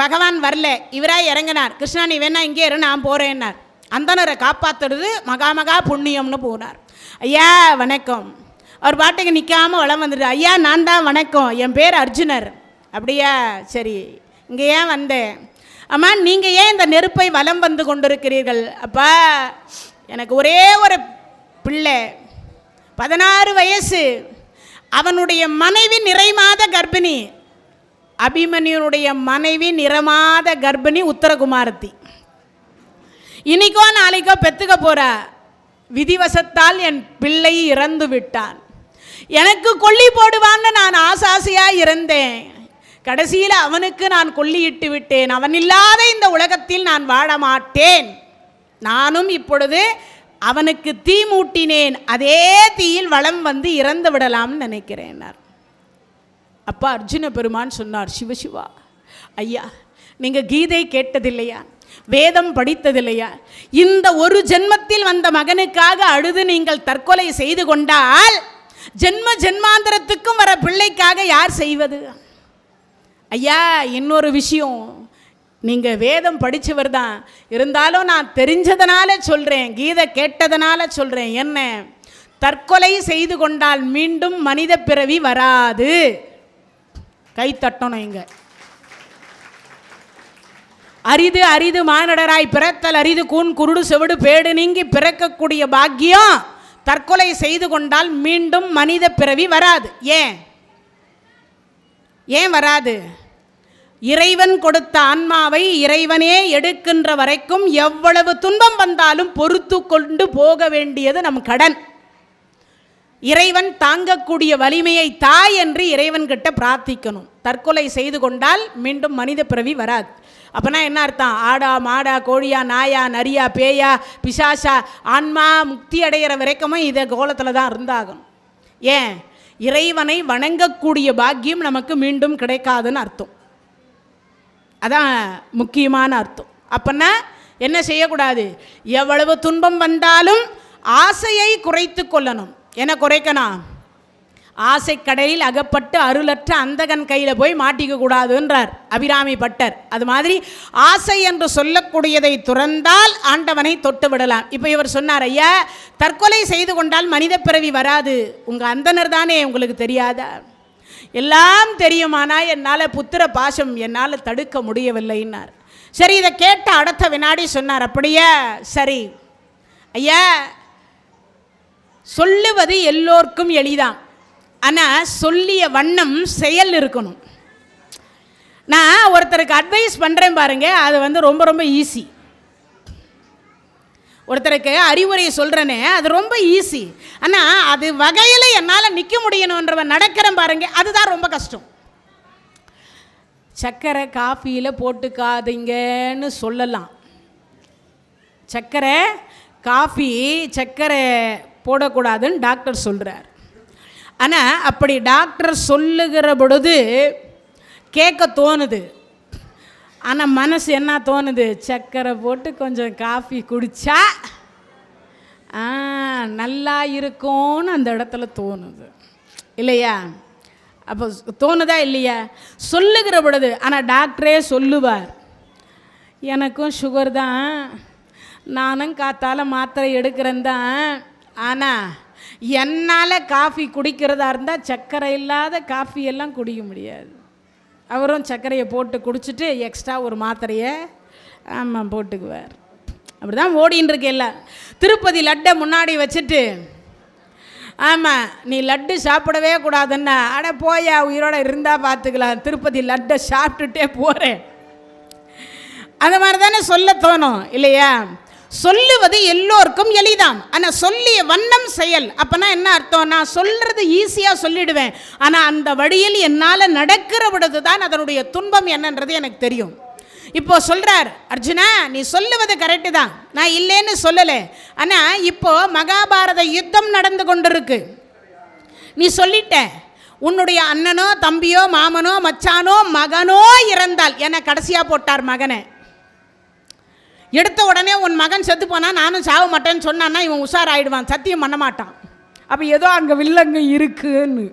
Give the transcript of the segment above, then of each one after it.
பகவான் வரல, இவராக இறங்கினார். கிருஷ்ணா நீ வேணா இங்கே இரு, நான் போகிறேன்னார். அந்தனரை காப்பாற்றுறது மகா புண்ணியம்னு போனார். ஐயா வணக்கம். அவர் பாட்டுக்கு நிற்காமல் வளம் வந்துட்டு, ஐயா நான் தான் வணக்கம், என் பேர் அர்ஜுனர். அப்படியா, சரி இங்கே ஏன் வந்தேன்? அம்மா நீங்கள் ஏன் இந்த நெருப்பை வலம் வந்து கொண்டிருக்கிறீர்கள்? அப்பா எனக்கு ஒரே ஒரு பிள்ளை, 16 வயசு, அவனுடைய மனைவி நிறைமாத கர்ப்பிணி. அபிமன்யுனுடைய மனைவி நிறமாத கர்ப்பிணி உத்தரகுமாரத்தி. இன்னைக்கோ நாளைக்கோ பெத்துக்க போறா. விதிவசத்தால் என் பிள்ளை இறந்து விட்டான். எனக்கு கொல்லி போடுவான்னு நான் ஆசாசியாக இருந்தேன். கடைசியில் அவனுக்கு நான் கொல்லியிட்டு விட்டேன். அவன் இல்லாத இந்த உலகத்தில் நான் வாழ மாட்டேன். நானும் இப்பொழுது அவனுக்கு தீ மூட்டினேன். அதே தீயில் வளம் வந்து இறந்து விடலாம்னு நினைக்கிறேன். அப்பா அர்ஜுன பெருமான் சொன்னார், சிவசிவா ஐயா நீங்கள் கீதை கேட்டதில்லையா, வேதம் படித்ததில்லையா? இந்த ஒரு ஜென்மத்தில் வந்த மகனுக்காக அழுது நீங்கள் தற்கொலை செய்து கொண்டால் ஜென்ம ஜென்மாந்திரத்துக்கும் வர பிள்ளைக்காக யார் செய்வது? ஐயா இன்னொரு விஷயம், நீங்கள் வேதம் படித்தவர் தான், இருந்தாலும் நான் தெரிஞ்சதனால சொல்கிறேன், கீதை கேட்டதனால சொல்கிறேன். என்ன, தற்கொலை செய்து கொண்டால் மீண்டும் மனித பிறவி வராது. கை தட்டணும். இங்க அரிது அரிது மானடராய் பிறத்தல் அரிது, கூன் குருடு செவிடு பேடு நீங்கி பிறக்கக்கூடிய பாக்கியம் தற்கொலை செய்து கொண்டால் மீண்டும் மனித பிறவி வராது. ஏன் வராது? இறைவன் கொடுத்த ஆன்மாவை இறைவனே எடுக்கின்ற வரைக்கும் எவ்வளவு துன்பம் வந்தாலும் பொறுத்து கொண்டு போக வேண்டியது நம் கடன். இறைவன் தாங்கக்கூடிய வலிமையை தாய் என்று இறைவன் கிட்ட பிரார்த்திக்கணும். தற்கொலை செய்து கொண்டால் மீண்டும் மனித பிறவி வராது. அப்போனா என்ன அர்த்தம்? ஆடா மாடா கோழியா நாயா நரியா பேயா பிசாசா ஆன்மா முக்தி அடைகிற வரைக்கும் இதை கோலத்தில் தான் இருந்தாகணும். ஏன்? இறைவனை வணங்கக்கூடிய பாக்கியம் நமக்கு மீண்டும் கிடைக்காதுன்னு அர்த்தம். அதான் முக்கியமான அர்த்தம். அப்போன்னா என்ன செய்யக்கூடாது? எவ்வளவு துன்பம் வந்தாலும் ஆசையை குறைத்து கொள்ளணும். என்ன குறைக்கணும்? ஆசை கடலில் அகப்பட்டு அருளற்ற அந்தகன் கையில் போய் மாட்டிக்க கூடாதுன்றார் அபிராமி பட்டர். அது மாதிரி ஆசை என்று சொல்லக்கூடியதை துறந்தால் ஆண்டவனை தொட்டு விடலாம். இப்போ இவர் சொன்னார், ஐயா தற்கொலை செய்து கொண்டால் மனித பிறவி வராது. உங்கள் அந்தனர் தானே, உங்களுக்கு தெரியாதா? எல்லாம் தெரியுமானா என்னால் புத்திர பாசம் என்னால் தடுக்க முடியவில்லைன்னார். சரி, இதை கேட்ட அடுத்த வினாடி சொன்னார், அப்படியே சரி ஐயா, சொல்லுவது எல்லோருக்கும் எளிதான், ஆனால் சொல்லிய வண்ணம் செயல் இருக்கணும். நான் ஒருத்தருக்கு அட்வைஸ் பண்ணுறேன் பாருங்க, அது ரொம்ப ரொம்ப ஈஸி. ஒருத்தருக்கு அறிவுரை சொல்கிறேனே அது ரொம்ப ஈஸி. ஆனால் அது வகையில் என்னால் நிற்க முடியணுன்றவன் நடக்கிறேன் பாருங்க, அதுதான் ரொம்ப கஷ்டம். சர்க்கரை காஃபியில் போட்டுக்காதீங்கன்னு சொல்லலாம். சர்க்கரை காஃபி சர்க்கரை போடக்கூடாதுன்னு டாக்டர் சொல்கிறார். ஆனால் அப்படி டாக்டர் சொல்லுகிற பொழுது கேட்க தோணுது. ஆனால் மனசு என்ன தோணுது? சர்க்கரை போட்டு கொஞ்சம் காஃபி குடித்தா நல்லா இருக்கும்னு அந்த இடத்துல தோணுது இல்லையா? அப்போ தோணுதா இல்லையா? சொல்லுகிற பொழுது. ஆனால் டாக்டரே சொல்லுவார், எனக்கும் சுகர் தான், நானும் காத்தால மாத்திரை எடுக்கிறேன் தான், ஆனால் என்னால் காஃபி குடிக்கிறதா இருந்தால் சர்க்கரை இல்லாத காஃபி எல்லாம் குடிக்க முடியாது. அவரும் சர்க்கரையை போட்டு குடிச்சிட்டு எக்ஸ்ட்ரா ஒரு மாத்திரையை ஆமாம் போட்டுக்குவார். அப்படி தான் ஓடின்னு இருக்கு எல்லாம். திருப்பதி லட்டை முன்னாடி வச்சுட்டு, ஆமாம் நீ லட்டு சாப்பிடவே கூடாதுன்னா, அட போயா உயிரோட இருந்தால் பார்த்துக்கலாம், திருப்பதி லட்டை சாப்பிட்டுட்டே போகிறேன். அந்த மாதிரி தானே சொல்ல தோணும் இல்லையா? சொல்லுவது எல்லோருக்கும் எளிதாம், ஆனால் சொல்லிய வண்ணம் செயல். அப்போனா என்ன அர்த்தம்? நான் சொல்கிறது ஈஸியாக சொல்லிடுவேன், ஆனால் அந்த வழியில் என்னால் நடக்கிற பொழுது தான் அதனுடைய துன்பம் என்னன்றது எனக்கு தெரியும். இப்போ சொல்கிறார், அர்ஜுனா நீ சொல்லுவது கரெக்டு தான், நான் இல்லைன்னு சொல்லலை. ஆனால் இப்போது மகாபாரத யுத்தம் நடந்து கொண்டிருக்கு. நீ சொல்லிட்ட, உன்னுடைய அண்ணனோ தம்பியோ மாமனோ மச்சானோ மகனோ இறந்தால், என கடைசியாக போட்டார் மகனை, எடுத்த உடனே உன் மகன் செத்து போனால் நானும் சாக மாட்டேன்னு சொன்னான்னா இவன் உஷாராயிடுவான், சத்தியம் பண்ண மாட்டான். அப்போ ஏதோ அங்கே வில்லங்க இருக்குன்னு.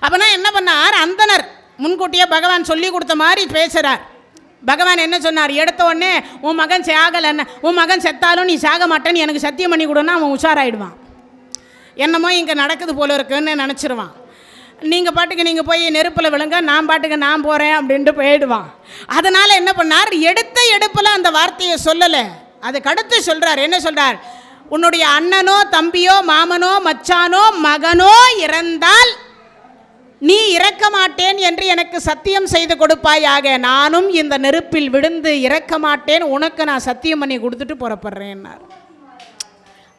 அப்போனா என்ன பண்ணார்? அந்தனர் முன்கூட்டியே பகவான் சொல்லி கொடுத்த மாதிரி பேசுகிறார். பகவான் என்ன சொன்னார்? எடுத்த உடனே உன் மகன் சாகலைன்னு, உன் மகன் செத்தாலும் நீ சாக மாட்டேன்னு எனக்கு சத்தியம் பண்ணி கொடுன்னா அவன் உஷாராயிடுவான். என்னமோ இங்கே நடக்குது போல இருக்குன்னு நினச்சிருவான். நீங்கள் பாட்டுக்கு நீங்கள் போய் நெருப்பில் விழுங்க, நான் பாட்டுக்கு நான் போகிறேன் அப்படின்ட்டு போயிடுவான். அதனால் என்ன பண்ணார்? எடுத்த எடுப்பில் அந்த வார்த்தையை சொல்லலை. அதுக்கு அடுத்து சொல்கிறார். என்ன சொல்கிறார்? உன்னுடைய அண்ணனோ தம்பியோ மாமனோ மச்சானோ மகனோ இறந்தால் நீ இறக்க மாட்டேன் என்று எனக்கு சத்தியம் செய்து கொடுப்பாயாக. நானும் இந்த நெருப்பில் விழுந்து இறக்க மாட்டேன், உனக்கு நான் சத்தியம் பண்ணி கொடுத்துட்டு புறப்படுறேன்னார்.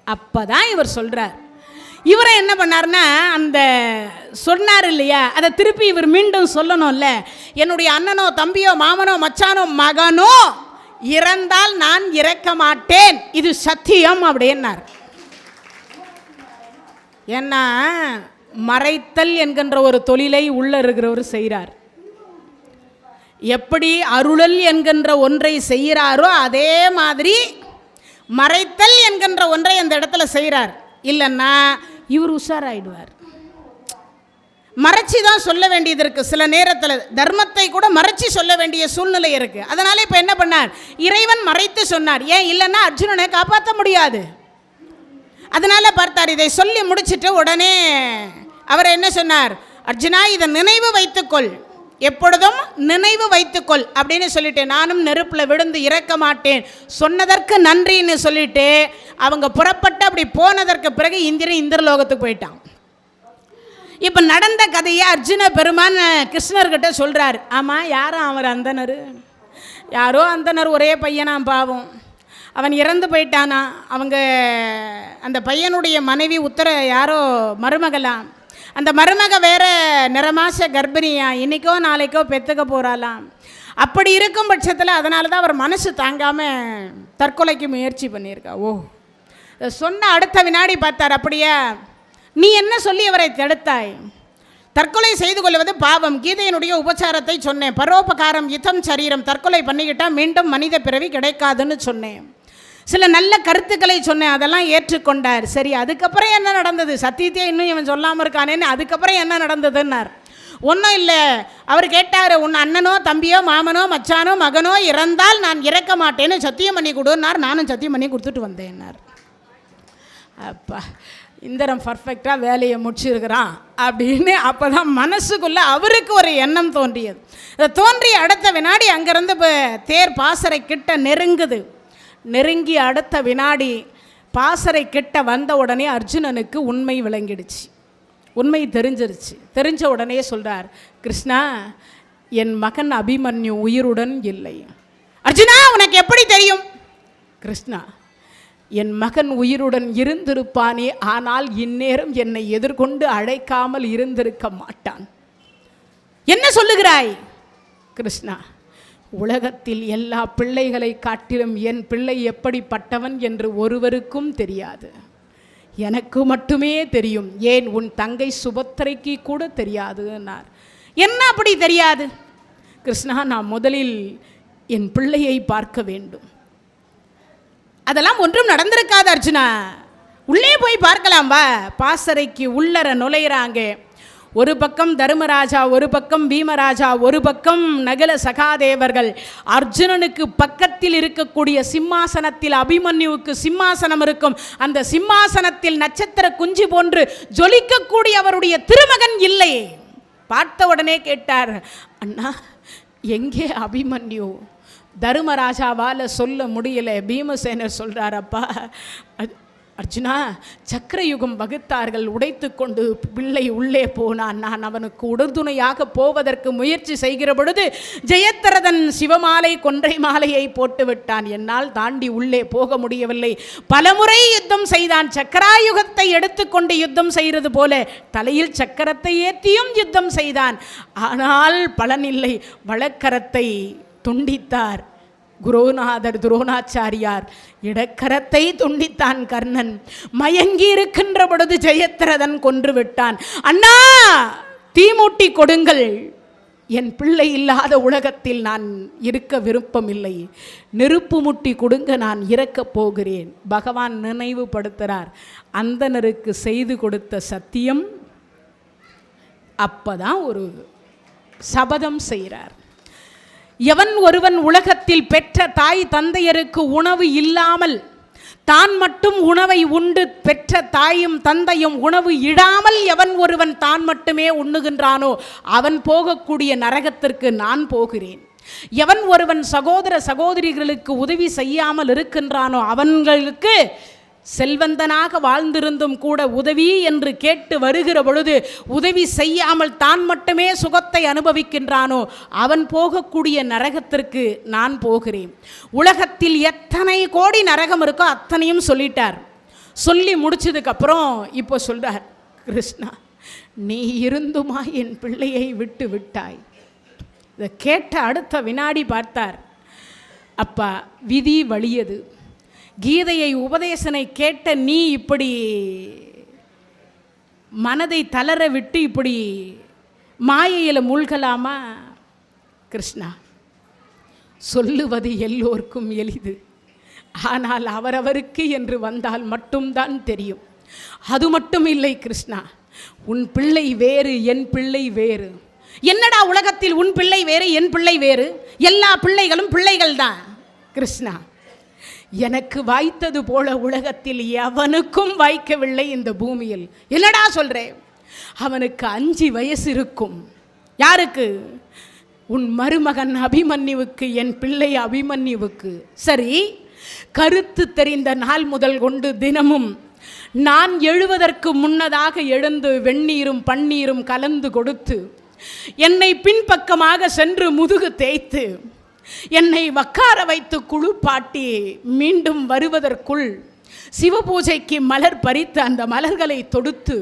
அப்போ தான் இவர் சொல்கிறார். இவரை என்ன பண்ணார்னா, அந்த சொன்னார் இல்லையா, அதை திருப்பி இவர் மீண்டும் சொல்லணும்ல. என்னுடைய அண்ணனோ தம்பியோ மாமனோ மச்சானோ மகனோ இறந்தால் நான் இறக்க மாட்டேன், இது சத்தியம் அப்படின்னார். ஏன்னா மறைத்தல் என்கின்ற ஒரு தொழிலை உள்ள இருக்கிறவர் செய்கிறார். எப்படி அருளல் என்கின்ற ஒன்றை செய்கிறாரோ அதே மாதிரி மறைத்தல் என்கின்ற ஒன்றை அந்த இடத்துல செய்கிறார். இல்லைன்னா இவர் உஷாராயிடுவார். மறைச்சி தான் சொல்ல வேண்டியது இருக்குது. சில நேரத்தில் தர்மத்தை கூட மறைச்சி சொல்ல வேண்டிய சூழ்நிலை இருக்குது. அதனால் இப்போ என்ன பண்ணார்? இறைவன் மறைத்து சொன்னார். ஏன் இல்லைன்னா அர்ஜுனனை காப்பாற்ற முடியாது. அதனால் பார்த்தார். இதை சொல்லி முடிச்சுட்டு உடனே அவர் என்ன சொன்னார்? அர்ஜுனா, இதை நினைவு வைத்துக்கொள், எப்பொழுதும் நினைவு வைத்துக்கொள் அப்படின்னு சொல்லிட்டு, நானும் நெருப்பில் விழுந்து இறக்க மாட்டேன் சொன்னதற்கு நன்றின்னு சொல்லிட்டு அவங்க புறப்பட்டு அப்படி போனதற்கு பிறகு இந்திரன் இந்திரலோகத்துக்கு போயிட்டான். இப்போ நடந்த கதையை அர்ஜுன பெருமான் கிருஷ்ணர்கிட்ட சொல்கிறார். ஆமாம், யாரும் அவர் அந்தனர், யாரோ அந்தனர், ஒரே பையனா, பாவம், அவன் இறந்து போயிட்டானா. அவங்க அந்த பையனுடைய மனைவி யாரோ மருமகலாம். அந்த மருமக வேற நிறமாச கர்ப்பிணியா, இன்றைக்கோ நாளைக்கோ பெற்றுக்க போகிறாளாம். அப்படி இருக்கும் பட்சத்தில் அதனால தான் அவர் மனசு தாங்காமல் தற்கொலைக்கு முயற்சி பண்ணியிருக்கா. ஓ, சொன்ன அடுத்த வினாடி பார்த்தார். அப்படியா, நீ என்ன சொல்லி அவரை தடுத்தாய்? தற்கொலை செய்து கொள்வது பாவம். கீதையினுடைய உபச்சாரத்தை சொன்னேன். பரோபகாரம் யுத்தம் சரீரம். தற்கொலை பண்ணிக்கிட்டால் மீண்டும் மனித பிறவி கிடைக்காதுன்னு சொன்னேன். சில நல்ல கருத்துக்களை சொன்னேன், அதெல்லாம் ஏற்றுக்கொண்டார். சரி, அதுக்கப்புறம் என்ன நடந்தது? சத்தியத்தையே இன்னும் இவன் சொல்லாமல் இருக்கானேன்னு அதுக்கப்புறம் என்ன நடந்ததுன்னார். ஒன்றும் இல்லை. அவர் கேட்டார், உன் அண்ணனோ தம்பியோ மாமனோ மச்சானோ மகனோ இறந்தால் நான் இறக்க மாட்டேன்னு சத்தியம் பண்ணி கொடுன்னார். நானும் சத்தியம் பண்ணி கொடுத்துட்டு வந்தேன்னார். அப்பா, இந்திரன் பர்ஃபெக்டாக வேலையை முடிச்சிருக்கிறான் அப்படின்னு அப்போ தான் மனசுக்குள்ளே அவருக்கு ஒரு எண்ணம் தோன்றியது. அதை தோன்றிய அடுத்த வினாடி அங்கேருந்து இப்போ தேர் பாசறை கிட்ட நெருங்குது. நெருங்கி அடுத்த வினாடி பாசறை கிட்ட வந்த உடனே அர்ஜுனனுக்கு உண்மை விளங்கிடுச்சு, உண்மை தெரிஞ்சிருச்சு. தெரிஞ்ச உடனே சொல்கிறார், கிருஷ்ணா, என் மகன் அபிமன்யு உயிருடன் இல்லை. அர்ஜுனா, உனக்கு எப்படி தெரியும்? கிருஷ்ணா, என் மகன் உயிருடன் இருந்திருப்பானே, ஆனால் இந்நேரம் என்னை எதிர்கொண்டு அழைக்காமல் இருந்திருக்க மாட்டான். என்ன சொல்லுகிறாய்? கிருஷ்ணா, உலகத்தில் எல்லா பிள்ளைகளை காட்டிலும் என் பிள்ளை எப்படிப்பட்டவன் என்று ஒருவருக்கும் தெரியாது. எனக்கு மட்டுமே தெரியும். ஏன் உன் தங்கை சுபத்திரைக்கு கூட தெரியாது என்றார். என்ன அப்படி தெரியாது? கிருஷ்ணா, நான் முதலில் என் பிள்ளையை பார்க்க வேண்டும். அதெல்லாம் ஒன்றும் நடந்திருக்காது அர்ஜுனா, உள்ளே போய் பார்க்கலாம் வா. பாசறைக்கு உள்ளர நுழையிறாங்க. ஒரு பக்கம் தர்மராஜா, ஒரு பக்கம் பீமராஜா, ஒரு பக்கம் நகுல சகாதேவர்கள். அர்ஜுனனுக்கு பக்கத்தில் இருக்கக்கூடிய சிம்மாசனத்தில் அபிமன்யுவுக்கு சிம்மாசனம் இருக்கும். அந்த சிம்மாசனத்தில் நட்சத்திர குஞ்சு போன்று ஜொலிக்கக்கூடிய அவருடைய திருமகன் இல்லை. பார்த்த உடனே கேட்டார், அண்ணா, எங்கே அபிமன்யு? தர்மராஜாவால் சொல்ல முடியல. பீமசேனர் சொல்கிறார், அப்பா அர்ஜுனா, சக்கரயுகம் வகுத்தார்கள், உடைத்து கொண்டு பிள்ளை உள்ளே போனான். நான் அவனுக்கு உறுதுணையாக போவதற்கு முயற்சி செய்கிற பொழுது ஜெயத்ரதன் சிவமாலை கொன்றை மாலையை போட்டு விட்டான். என்னால் தாண்டி உள்ளே போக முடியவில்லை. பலமுறை யுத்தம் செய்தான். சக்கராயுகத்தை எடுத்துக்கொண்டு யுத்தம் செய்கிறது போல தலையில் சக்கரத்தை ஏற்றியும் யுத்தம் செய்தான். ஆனால் பலனில்லை. வலக்கரத்தை துண்டித்தார் குருநாதர் துரோணாச்சாரியார். இடக்கரத்தை துண்டித்தான் கர்ணன். மயங்கி இருக்கின்ற பொழுது ஜெயத்ரதன் கொன்று விட்டான். அண்ணா, தீமூட்டி கொடுங்கள். என் பிள்ளை இல்லாத உலகத்தில் நான் இருக்க விருப்பமில்லை. நெருப்பு முட்டி கொடுங்க, நான் இறக்கப் போகிறேன். பகவான் நினைவுபடுத்துகிறார் அந்தனருக்கு செய்து கொடுத்த சத்தியம். அப்பதான் ஒரு சபதம் செய்கிறார். எவன் ஒருவன் உலகத்தில் பெற்ற தாய் தந்தையருக்கு உணவு இல்லாமல் தான் மட்டும் உணவை உண்டு பெற்ற தாயும் தந்தையும் உணவு இடாமல் எவன் ஒருவன் தான் மட்டுமே உண்ணுகின்றானோ அவன் போகக்கூடிய நரகத்திற்கு நான் போகிறேன். எவன் ஒருவன் சகோதர சகோதரிகளுக்கு உதவி செய்யாமல் இருக்கின்றானோ அவன்களுக்கு செல்வந்தனாக வாழ்ந்திருந்தும் கூட உதவி என்று கேட்டு வருகிற பொழுது உதவி செய்யாமல் தான் மட்டுமே சுகத்தை அனுபவிக்கின்றானோ அவன் போகக்கூடிய நரகத்திற்கு நான் போகிறேன். உலகத்தில் எத்தனை கோடி நரகம் இருக்கோ அத்தனையும் சொல்லிட்டார். சொல்லி முடிச்சதுக்கப்புறம் இப்போ சொல்றார், கிருஷ்ணா நீ இருந்துமா என் பிள்ளையை விட்டு விட்டாய். இதை கேட்ட அடுத்த வினாடி பார்த்தார், அப்பா விதி வலியது. கீதையை உபதேசனை கேட்ட நீ இப்படி மனதை தளர விட்டு இப்படி மாயையில் மூழ்கலாமா? கிருஷ்ணா சொல்லுவது எல்லோருக்கும் எளிது, ஆனால் அவரவருக்கு என்று வந்தால் மட்டும்தான் தெரியும். அது மட்டும் இல்லை கிருஷ்ணா, உன் பிள்ளை வேறு என் பிள்ளை வேறு. என்னடா உலகத்தில் உன் பிள்ளை வேறு என் பிள்ளை வேறு? எல்லா பிள்ளைகளும் பிள்ளைகள் தான் கிருஷ்ணா. எனக்கு வாய்த்தது போல உலகத்தில் எவனுக்கும் வாய்க்கவில்லை இந்த பூமியில். என்னடா சொல்றேன்? அவனுக்கு 5 வயசு இருக்கும். யாருக்கு? உன் மருமகன் அபிமன்யுவுக்கு, என் பிள்ளை அபிமன்யுவுக்கு. சரி, கருத்து தெரிந்த நாள் முதல் கொண்டு தினமும் நான் எழுவதற்கு முன்னதாக எழுந்து வெந்நீரும் பன்னீரும் கலந்து கொடுத்து என்னை பின்பக்கமாக சென்று முதுகு தேய்த்து என்னை உட்கார வைத்து குளிப்பாட்டி மீண்டும் வருவதற்குள் சிவபூஜைக்கு மலர் பறித்து அந்த மலர்களை தொடுத்து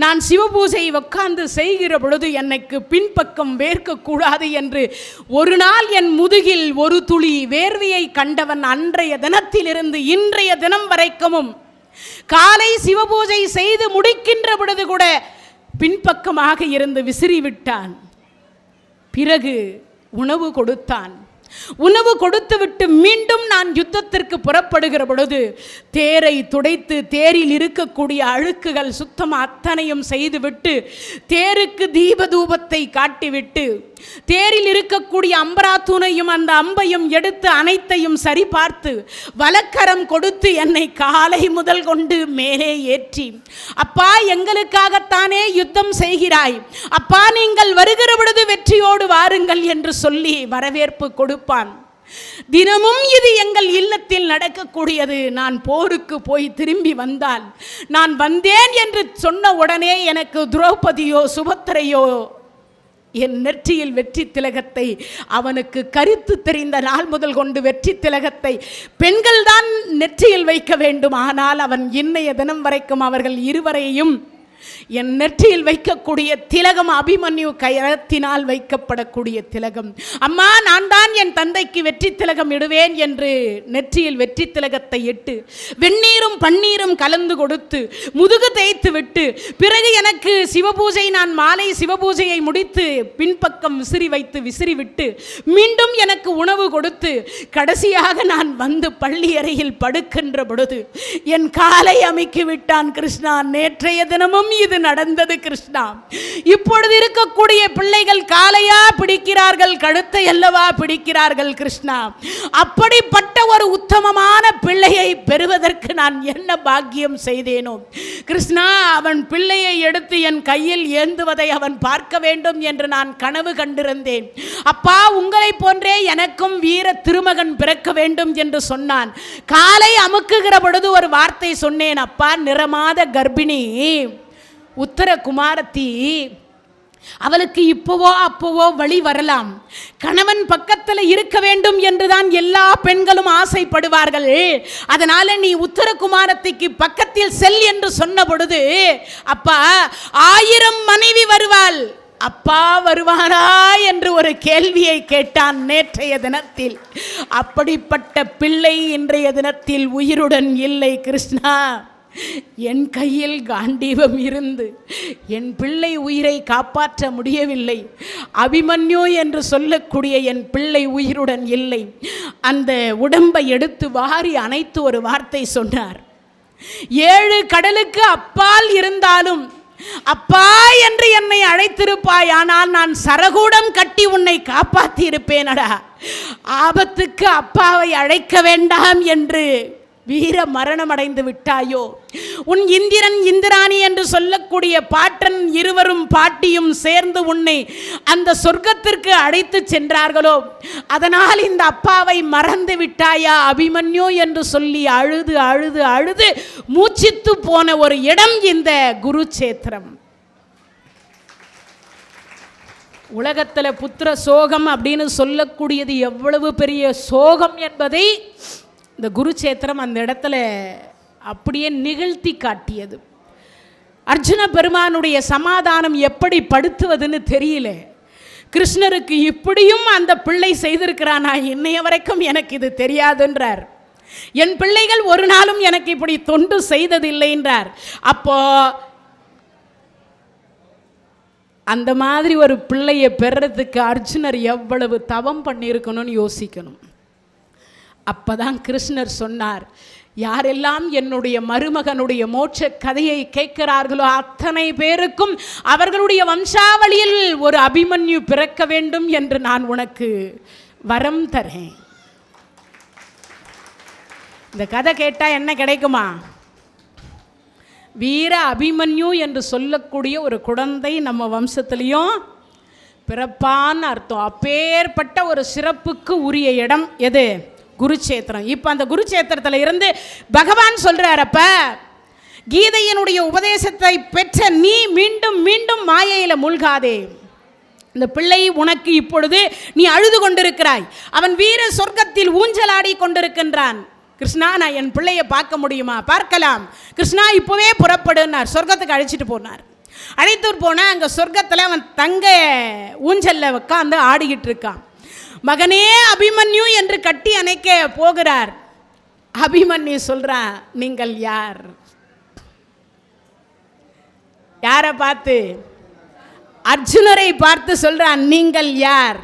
நான் சிவபூஜை உட்கார்ந்து செய்கிற பொழுது எனக்கு பின்பக்கம் வேர்க்கக்கூடாது என்று ஒரு நாள் என் முதுகில் ஒரு துளி வேர்வையை கண்டவன் அன்றைய தினத்திலிருந்து இன்றைய தினம் வரைக்கும் காலை சிவபூஜை செய்து முடிக்கின்ற பொழுது கூட பின்பக்கமாக இருந்து விசிறிவிட்டான். பிறகு உணவு கொடுத்தான். உணவு கொடுத்துவிட்டு மீண்டும் நான் யுத்தத்திற்கு புறப்படுகிற பொழுது தேரை துடைத்து தேரில் இருக்கக்கூடிய அழுக்குகள் சுத்தம் அத்தனையும் செய்துவிட்டு தேருக்கு தீபதூபத்தை காட்டிவிட்டு தேரில் இருக்கக்கூடிய அம்பராத்தூணையும் அந்த அம்பையும் எடுத்து அனைத்தையும் சரிபார்த்து வலக்கரம் கொடுத்து என்னை காலை முதல் கொண்டு மேலே ஏற்றி, அப்பா எங்களுக்காகத்தானே யுத்தம் செய்கிறாய், அப்பா நீங்கள் வருகிற பொழுது வெற்றியோடு வாருங்கள் என்று சொல்லி வரவேற்பு கொடுப்பான். தினமும் இது எங்கள் இல்லத்தில் நடக்கக்கூடியது. நான் போருக்கு போய் திரும்பி வந்தால் நான் வந்தேன் என்று சொன்ன உடனே எனக்கு திரௌபதியோ சுபத்திரையோ என் நெற்றியில் வெற்றி திலகத்தை, அவனுக்கு கருத்து தெரிந்த நாள் முதல் கொண்டு வெற்றி திலகத்தை பெண்கள் தான் நெற்றியில் வைக்க வேண்டும். ஆனால் அவன் இன்னைய தினம் வரைக்கும் அவர்கள் இருவரையும் என் நெற்றியில் வைக்கக்கூடிய திலகம் அபிமன்யு கரத்தினால் வைக்கப்படக்கூடிய திலகம். அம்மா நான் தான் என் தந்தைக்கு வெற்றி திலகம் இடுவேன் என்று நெற்றியில் வெற்றி திலகத்தை இட்டு வெந்நீரும் பன்னீரும் கலந்து கொடுத்து முதுகு தேய்த்து விட்டு பிறகு எனக்கு சிவபூஜை, நான் மாலை சிவபூஜையை முடித்து பின்பக்கம் விசிறி விட்டு மீண்டும் எனக்கு உணவு கொடுத்து கடைசியாக நான் வந்து பள்ளி அறையில் படுக்கின்ற பொழுது என் காலை அமைக்கி விட்டான். கிருஷ்ணா நேற்றைய தினமும் இது நடந்தது கிருஷ்ணா. இப்பொழுது இருக்கக்கூடிய பிள்ளைகள் காலையா பிடிக்கிறார்கள், கழுத்தை அல்லவா பிடிக்கிறார்கள் கிருஷ்ணா. அப்படிப்பட்ட ஒரு உத்தமமான பிள்ளையை பெறுவதற்கு நான் என்ன பாக்கியம் செய்தேனோ கிருஷ்ணா. அவன் பிள்ளையை எடுத்து என் கையில் ஏந்துவதை அவன் பார்க்க வேண்டும் என்று நான் கனவு கண்டிருந்தேன். அப்பா உங்களை போன்றே எனக்கும் வீர திருமகன் பிறக்க வேண்டும் என்று சொன்னான். காலை அமுக்குகிற பொழுது ஒரு வார்த்தை சொன்னேன், அப்பா நிறமாத கர்ப்பிணி உத்தர குமாரத்தி, அவளுக்கு இப்போவோ அப்போவோ வழி வரலாம், கணவன் பக்கத்தில் இருக்க வேண்டும் என்றுதான் எல்லா பெண்களும் ஆசைப்படுவார்கள். அதனால நீ உத்தரகுமாரத்திக்கு பக்கத்தில் செல் என்று சொன்ன பொழுது அப்பா 1000 மனைவி வருவாள், அப்பா வருவாரா என்று ஒரு கேள்வியை கேட்டான் நேற்றைய தினத்தில். அப்படிப்பட்ட பிள்ளை இன்றைய தினத்தில் உயிருடன் இல்லை கிருஷ்ணா. என் கையில் காண்டீபம் இருந்து என் பிள்ளை உயிரை காப்பாற்ற முடியவில்லை. அபிமன்யு என்று சொல்லக்கூடிய என் பிள்ளை உயிருடன் இல்லை. அந்த உடம்பை எடுத்து வாரி அணைத்து ஒரு வார்த்தை சொன்னார், 7 கடலுக்கு அப்பால் இருந்தாலும் அப்பா என்று என்னை அழைத்திருப்பாய், ஆனால் நான் சரகூடம் கட்டி உன்னை காப்பாற்றி இருப்பேனடா. ஆபத்துக்கு அப்பாவை அழைக்க வேண்டாம் என்று வீர மரணம் அடைந்து விட்டாயோ. உன் இந்திரன் இந்திராணி என்று சொல்லக்கூடிய பாட்டன் இருவரும் பாட்டியும் சேர்ந்து உன்னை அந்த சொர்க்கத்திற்கு அழைத்து சென்றார்களோ, அதனால் இந்த அப்பாவை மறந்து விட்டாயா அபிமன்யு என்று சொல்லி அழுது அழுது அழுது மூச்சித்து போன ஒரு இடம் இந்த குருச்சேத்திரம். உலகத்தில் புத்திர சோகம் அப்படின்னு சொல்லக்கூடியது எவ்வளவு பெரிய சோகம் என்பதை இந்த குருச்சேத்திரம் அந்த இடத்துல அப்படியே நிகழ்த்தி காட்டியது. அர்ஜுன பெருமானுடைய சமாதானம் எப்படி படுத்துவதுன்னு தெரியல. கிருஷ்ணருக்கு இப்படியும் அந்த பிள்ளை செய்திருக்கிறானா, இன்னைய வரைக்கும் எனக்கு இது தெரியாதுன்றார். என் பிள்ளைகள் ஒரு நாளும் எனக்கு இப்படி தொண்டு செய்ததில்லை என்றார். அப்போ அந்த மாதிரி ஒரு பிள்ளையை பெறறதுக்கு அர்ஜுனர் எவ்வளவு தவம் பண்ணியிருக்கணும்னு யோசிக்கணும். அப்பதான் கிருஷ்ணர் சொன்னார், யாரெல்லாம் என்னுடைய மருமகனுடைய மோட்ச கதையை கேட்கிறார்களோ அத்தனை பேருக்கும் அவர்களுடைய வம்சாவளியில் ஒரு அபிமன்யு பிறக்க வேண்டும் என்று நான் உனக்கு வரம் தரேன். இந்த கதை கேட்டால் என்ன கிடைக்குமா? வீர அபிமன்யு என்று சொல்லக்கூடிய ஒரு குழந்தை நம்ம வம்சத்துலேயும் பிறப்பான்னு அர்த்தம். அப்பேற்பட்ட ஒரு சிறப்புக்கு உரிய இடம் எது? குருச்சேத்திரம். இப்போ அந்த குருச்சேத்திரத்தில் இருந்து பகவான் சொல்றார், அப்ப கீதையினுடைய உபதேசத்தை பெற்ற நீ மீண்டும் மீண்டும் மாயையில் மூழ்காதே. இந்த பிள்ளை உனக்கு இப்பொழுது நீ அழுது கொண்டிருக்கிறாய், அவன் வீர சொர்க்கத்தில் ஊஞ்சலாடி கொண்டிருக்கின்றான். கிருஷ்ணா, நான் என் பிள்ளையை பார்க்க முடியுமா? பார்க்கலாம். கிருஷ்ணா இப்போவே புறப்படுனார். சொர்க்கத்துக்கு அழைச்சிட்டு போனார். அழைத்து போனால் அங்கே சொர்க்கத்தில் அவன் தங்க ஊஞ்சலில் உட்காந்து ஆடிக்கிட்டு இருக்கான். மகனே அபிமன்யு என்று கட்டி அணைக்க போகிறார். அபிமன்யு சொல்றான், நீங்கள் யார்? யாரை பார்த்து? அர்ஜுனரை பார்த்து சொல்றான், நீங்கள் யார்?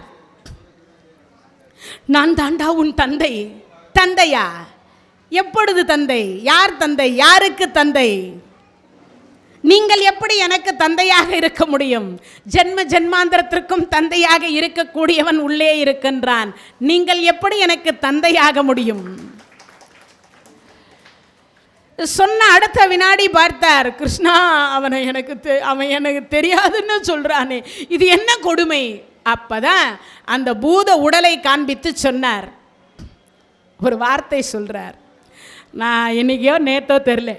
நான் தாண்டா உன் தந்தை. தந்தையா? எப்பொழுது தந்தை? யார் தந்தை? யாருக்கு தந்தை? நீங்கள் எப்படி எனக்கு தந்தையாக இருக்க முடியும்? ஜென்ம ஜென்மாந்திரத்திற்கும் தந்தையாக இருக்கக்கூடியவன் உள்ளே இருக்கின்றான். நீங்கள் எப்படி எனக்கு தந்தையாக முடியும்? சொன்ன அடுத்த வினாடி பார்த்தார், கிருஷ்ணா அவன் எனக்கு தெரியாதுன்னு சொல்றானே, இது என்ன கொடுமை? அப்பதான் அந்த பூத உடலை காண்பித்து சொன்னார். ஒரு வார்த்தை சொல்றார். நான் இன்னைக்கோ நேத்தோ தெரில,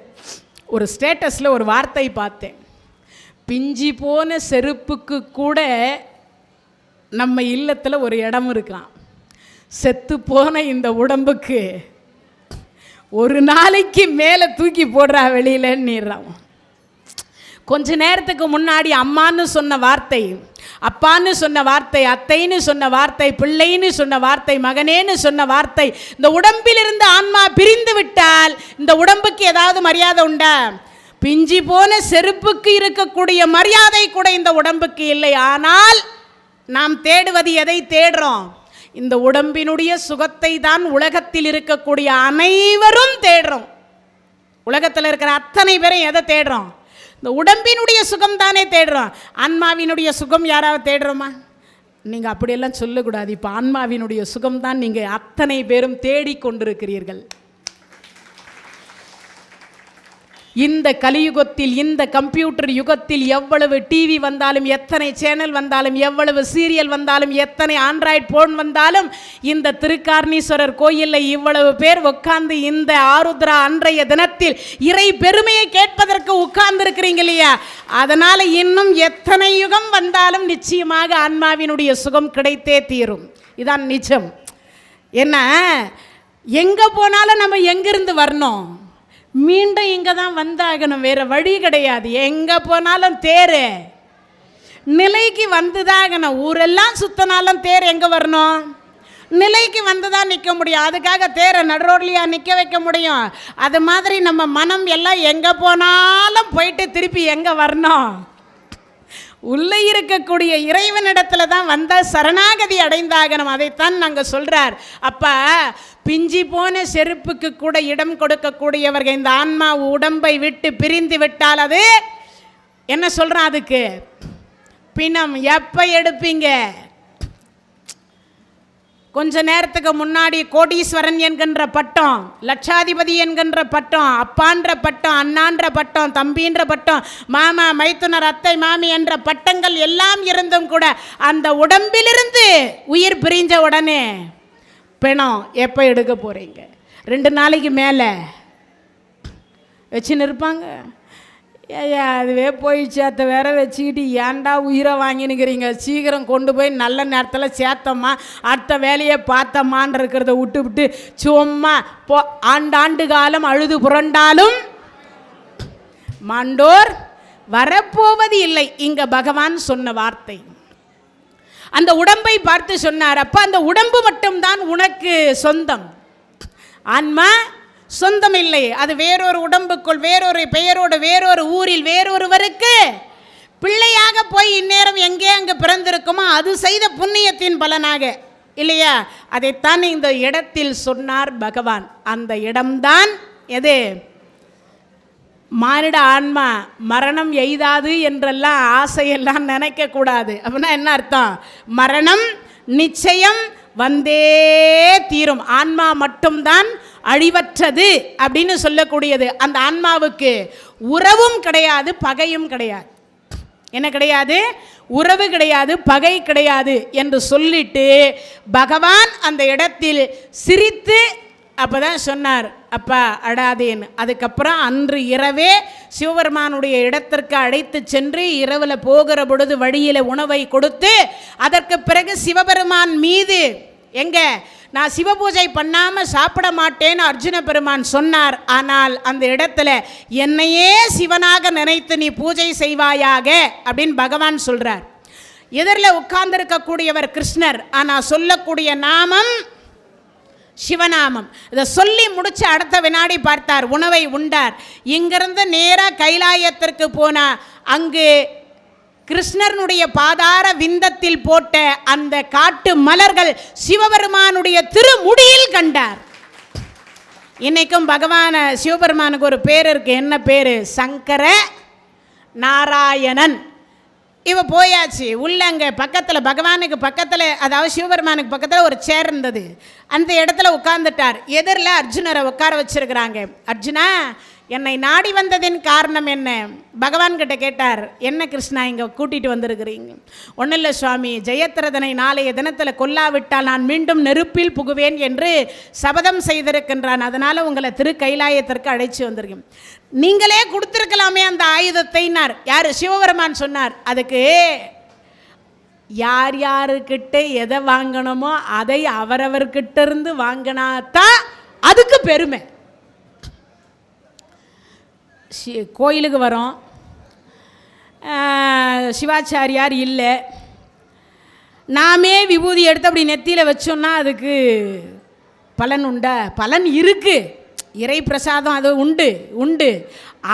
ஒரு ஸ்டேட்டஸில் ஒரு வார்த்தை பார்த்தேன். பிஞ்சி போன செருப்புக்கு கூட நம்ம இல்லத்தில் ஒரு இடம் இருக்கான். செத்து போன இந்த உடம்புக்கு ஒரு நாளைக்கு மேலே தூக்கி போடுறா வெளியிலன்னுறான். கொஞ்ச நேரத்துக்கு முன்னாடி அம்மான்னு சொன்ன வார்த்தை, அப்பான்னு சொன்ன வார்த்தை, அத்தைன்னு சொன்ன வார்த்தை, பிள்ளைன்னு சொன்ன வார்த்தை, மகனேன்னு சொன்ன வார்த்தை, இந்த உடம்பிலிருந்து ஆன்மா பிரிந்து விட்டால் இந்த உடம்புக்கு ஏதாவது மரியாதை உண்டா? பிஞ்சி போன செருப்புக்கு இருக்கக்கூடிய மரியாதை கூட இந்த உடம்புக்கு இல்லை. ஆனால் நாம் தேடுவது எதை தேடுறோம்? இந்த உடம்பினுடைய சுகத்தை தான் உலகத்தில் இருக்கக்கூடிய அனைவரும் தேடுறோம். உலகத்தில் இருக்கிற அத்தனை பேரும் எதை தேடுறோம்? இந்த உடம்பினுடைய சுகம் தானே தேடுறோம். ஆன்மாவினுடைய சுகம் யாராவது தேடுறோமா? நீங்கள் அப்படியெல்லாம் சொல்லக்கூடாது. இப்போ ஆன்மாவினுடைய சுகம் தான் நீங்கள் அத்தனை பேரும் தேடிக்கொண்டிருக்கிறீர்கள். இந்த கலியுகத்தில், இந்த கம்ப்யூட்டர் யுகத்தில் எவ்வளவு டிவி வந்தாலும், எத்தனை சேனல் வந்தாலும், எவ்வளவு சீரியல் வந்தாலும், எத்தனை ஆண்ட்ராய்டு போன் வந்தாலும், இந்த திருக்காரணீஸ்வரர் கோயிலில் இவ்வளவு பேர் உட்கார்ந்து இந்த ஆருத்ரா அன்றைய தினத்தில் இறை பெருமையை கேட்பதற்கு உட்கார்ந்து இருக்கிறீங்க இல்லையா? அதனால் இன்னும் எத்தனை யுகம் வந்தாலும் நிச்சயமாக ஆன்மாவினுடைய சுகம் கிடைத்தே தீரும். இதான் நிஜம். என்ன, எங்கே போனாலும் நம்ம எங்கிருந்து வரணும்? மீண்டும் இங்கே தான் வந்தாகணும், வேறு வழி கிடையாது. எங்கே போனாலும் தேர் நிலைக்கு வந்துதாகணும். ஊரெல்லாம் சுத்தினாலும் தேர் எங்கே வரணும்? நிலைக்கு வந்து தான் நிற்க முடியும். அதுக்காக தேரை நடுரோட்லையா நிற்க வைக்க முடியும்? அது மாதிரி நம்ம மனம் எல்லாம் எங்கே போனாலும் போயிட்டு திருப்பி எங்கே வரணும்? உள்ளே இருக்கக்கூடிய இறைவனிடத்துல தான் வந்தால் சரணாகதி அடைந்தாகணும். அதைத்தான் நாங்கள் சொல்கிறார். அப்போ பிஞ்சி போன செருப்புக்கு கூட இடம் கொடுக்கக்கூடியவர்கள் இந்த ஆன்மா உடம்பை விட்டு பிரிந்து விட்டால் அது என்ன சொல்கிறான் அதுக்கு? பிணம். எப்போ எடுப்பீங்க? கொஞ்ச நேரத்துக்கு முன்னாடி கோடீஸ்வரன் என்கின்ற பட்டம், லட்சாதிபதி என்கின்ற பட்டம், அப்பான்ற பட்டம், அண்ணான்ற பட்டம், தம்பின்ற பட்டம், மாமா, மைத்துனர், அத்தை, மாமி என்ற பட்டங்கள் எல்லாம் இருந்தும் கூட அந்த உடம்பிலிருந்து உயிர் பிரிஞ்ச உடனே பிணம் எப்போ எடுக்க போகிறீங்க? 2 நாளைக்கு மேலே வச்சுன்னு இருப்பாங்க. ஏயா அதுவே போயிடுச்சு, அதை வேற வச்சுக்கிட்டு ஏன்டா உயிரை வாங்கினுக்கிறீங்க? சீக்கிரம் கொண்டு போய் நல்ல நேரத்தில் சேர்த்தம்மா, அடுத்த வேலையை பார்த்தம்மான் இருக்கிறத விட்டு சும்மா ஆண்டாண்டு காலம் அழுது புரண்டாலும் மாண்டோர் வரப்போவது இல்லை. இங்க பகவான் சொன்ன வார்த்தை. அந்த உடம்பை பார்த்து சொன்னார், அப்ப அந்த உடம்பு மட்டும்தான் உனக்கு சொந்தம், ஆன்மா சொந்தம் இல்லை. அது வேறொரு உடம்புக்குள், வேறொரு பெயரோடு, வேறொரு ஊரில், வேறொருவருக்கு பிள்ளையாக போய் இந்நேரம் எங்கே அங்கே பிறந்திருக்குமோ அது செய்த புண்ணியத்தின் பலனாக, இல்லையா? அதைத்தான் இந்த இடத்தில் சொன்னார் பகவான். அந்த இடம்தான் எது? மானிட ஆன்மா மரணம் எய்தாது என்றெல்லாம் ஆசையெல்லாம் நினைக்கக்கூடாது. அப்படின்னா என்ன அர்த்தம்? மரணம் நிச்சயம் வந்தே தீரும். ஆன்மா மட்டும்தான் அழிவற்றது அப்படின்னு சொல்லக்கூடியது. அந்த ஆன்மாவுக்கு உறவும் கிடையாது, பகையும் கிடையாது. என்ன கிடையாது? உறவு கிடையாது, பகை கிடையாது என்று சொல்லிட்டு பகவான் அந்த இடத்தில் சிரித்து அப்பதான் சொன்னார், அப்பா அடாதேன்னு. அதுக்கப்புறம் அன்று இரவே சிவபெருமானுடைய இடத்திற்கு அழைத்து சென்று இரவில் போகிற பொழுது வழியில் உணவை கொடுத்து, அதற்கு பிறகு சிவபெருமான் மீது எங்க நான் சிவபூஜை பண்ணாமல் சாப்பிட மாட்டேன்னு அர்ஜுன பெருமான் சொன்னார். ஆனால் அந்த இடத்துல என்னையே சிவனாக நினைத்து நீ பூஜை செய்வாயாக அப்படின்னு பகவான் சொல்றார். எதிரில் உட்கார்ந்திருக்கக்கூடியவர் கிருஷ்ணர், ஆனால் சொல்லக்கூடிய நாமம் சிவநாமம். இதை சொல்லி முடிச்சு அடுத்த வினாடி பார்த்தார், உணவை உண்டார். இங்கிருந்து நேராக கைலாயத்திற்கு போனார். அங்கு கிருஷ்ணனுடைய பாதார விந்தத்தில் போட்ட அந்த காட்டு மலர்கள் சிவபெருமானுடைய திருமுடியில் கண்டார். இன்னைக்கும் பகவான சிவபெருமானுக்கு ஒரு பேர் இருக்கு. என்ன பேரு? சங்கர நாராயணன். இவ போயாச்சு உள்ள. அங்கே பக்கத்தில் பகவானுக்கு பக்கத்தில், அதாவது சிவபெருமானுக்கு பக்கத்தில் ஒரு சேர் இருந்தது. அந்த இடத்துல உட்கார்ந்துட்டார். எதிரில் அர்ஜுனரை உட்கார வச்சிருக்கிறாங்க. அர்ஜுனா, என்னை நாடி வந்ததின் காரணம் என்ன? பகவான் கிட்ட கேட்டார், என்ன கிருஷ்ணா இங்கே கூட்டிகிட்டு வந்திருக்கிறீங்க? ஒன்றும் இல்லை சுவாமி, ஜெயத்ரதனை நாளைய தினத்தில் கொல்லாவிட்டால் நான் மீண்டும் நெருப்பில் புகுவேன் என்று சபதம் செய்திருக்கின்றான். அதனால் உங்களை திரு கைலாயத்திற்கு அழைச்சி வந்திருக்கேன். நீங்களே கொடுத்துருக்கலாமே அந்த ஆயுதத்தைனார். யார்? சிவபெருமான் சொன்னார், அதுக்கு யார் யாருக்கிட்ட எதை வாங்கணுமோ அதை அவரவர்கிட்ட இருந்து வாங்கினாதான் அதுக்கு பெருமை. கோயிலுக்கு வரோம், சிவாச்சாரியார் இல்லை, நாமே விபூதி எடுத்து அப்படி நெத்தியில் வச்சோம்னா அதுக்கு பலன் உண்டா? பலன் இருக்கு, இறை பிரசாதம் அது உண்டு.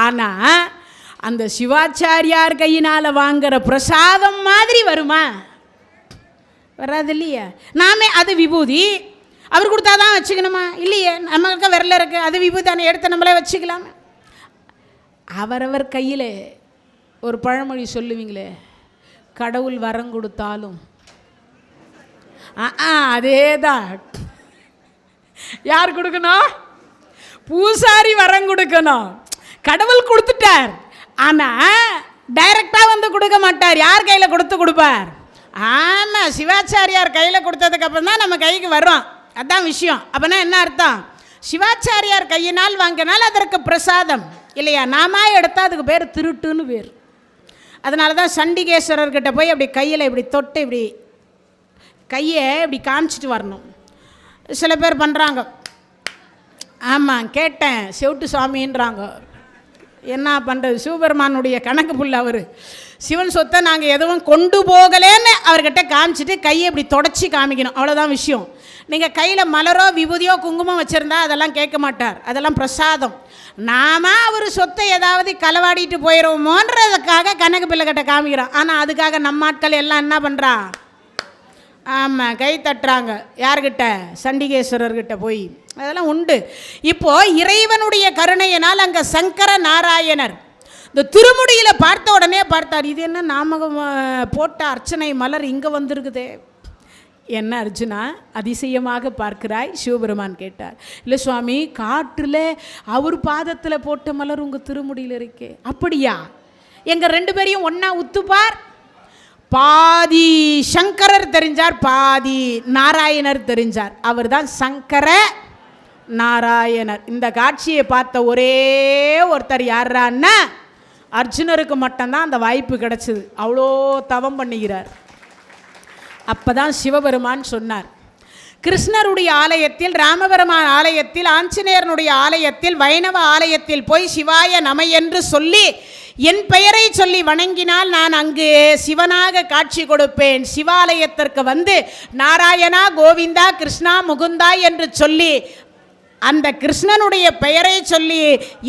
ஆனால் அந்த சிவாச்சாரியார் கையினால் வாங்குற பிரசாதம் மாதிரி வருமா? வராது இல்லையா? நாமே அது விபூதி அவர் கொடுத்தாதான் வச்சுக்கணுமா? இல்லையே, நம்மளுக்கு விரல இருக்கு, அது விபூதி தானே, எடுத்து நம்மளே வச்சுக்கலாமா? அவரவர் கையில் ஒரு பழமொழி சொல்லுவீங்களே, கடவுள் வரம் கொடுத்தாலும் அதே தான். யார் கொடுக்கணும்? பூசாரி வரம் கொடுக்கணும். கடவுள் கொடுத்துட்டார், ஆனால் டைரக்டாக வந்து கொடுக்க மாட்டார். யார் கையில் கொடுப்பார்? ஆமாம், சிவாச்சாரியார் கையில் கொடுத்ததுக்கப்புறம் தான் நம்ம கைக்கு வரும். அதுதான் விஷயம். அப்படின்னா என்ன அர்த்தம்? சிவாச்சாரியார் கையினால் வாங்கினால் அதற்கு பிரசாதம் இல்லையா? நாம எடுத்தால் அதுக்கு பேர் திருட்டுன்னு பேர். அதனால தான் சண்டிகேஸ்வரர்கிட்ட போய் அப்படி கையில் இப்படி தொட்டு இப்படி கையை இப்படி காமிச்சிட்டு வரணும். சில பேர் பண்ணுறாங்க. ஆமாம், கேட்டேன், செவிட்டு சுவாமின்றாங்க. என்ன பண்ணுறது? சிவபெருமானுடைய கணக்கு புள்ள அவர். சிவன் சொத்தை நாங்கள் எதுவும் கொண்டு போகலேன்னு அவர்கிட்ட காமிச்சிட்டு கையை இப்படி தொடச்சி காமிக்கணும், அவ்வளோதான் விஷயம். நீங்கள் கையில் மலரோ விபூதியோ குங்குமம் வச்சுருந்தா அதெல்லாம் கேட்க மாட்டார், அதெல்லாம் பிரசாதம். நாம அவர் சொத்தை ஏதாவது களவாடிட்டு போயிடுவோமோன்றதுக்காக கணக்கு பிள்ளைகிட்ட காமிக்கிறோம். ஆனால் அதுக்காக நம்ம ஆட்கள் எல்லாம் என்ன பண்ணுறா? ஆமாம், கை தட்டுறாங்க. யார்கிட்ட? சண்டிகேஸ்வரர்கிட்ட போய். அதெல்லாம் உண்டு. இப்போது இறைவனுடைய கருணையினால் அங்கே சங்கர நாராயணர், இந்த திருமுடியில் பார்த்த உடனே பார்த்தார், இது என்ன நாம போட்ட அர்ச்சனை மலர் இங்கே வந்திருக்குதே, என்ன அர்ஜுனா அதிசயமாக பார்க்கிறாய்? சிவபெருமான் கேட்டார். இல்லை சுவாமி, காற்றில் அவர் பாதத்தில் போட்ட மலர் உங்கள் திருமுடியில் இருக்கே. அப்படியா? எங்கள் 2 பேரையும் ஒன்றா உத்துப்பார். பாதி சங்கரர் தெரிஞ்சார், பாதி நாராயணர் தெரிஞ்சார். அவர் தான் சங்கர நாராயணர். இந்த காட்சியை பார்த்த ஒரே ஒருத்தர் யாரான்னா அர்ஜுனருக்கு மட்டும்தான் அந்த வாய்ப்பு கிடைச்சது. அவ்வளோ தவம் பண்ணுகிறார். அப்போ தான் சிவபெருமான் சொன்னார், கிருஷ்ணருடைய ஆலயத்தில், ராமபெருமான் ஆலயத்தில், ஆஞ்சநேயனுடைய ஆலயத்தில், வைணவ ஆலயத்தில் போய் சிவாய நம என்று சொல்லி என் பெயரை சொல்லி வணங்கினால் நான் அங்கு சிவனாக காட்சி கொடுப்பேன். சிவாலயத்திற்கு வந்து நாராயணா, கோவிந்தா, கிருஷ்ணா, முகுந்தா என்று சொல்லி அந்த கிருஷ்ணனுடைய பெயரை சொல்லி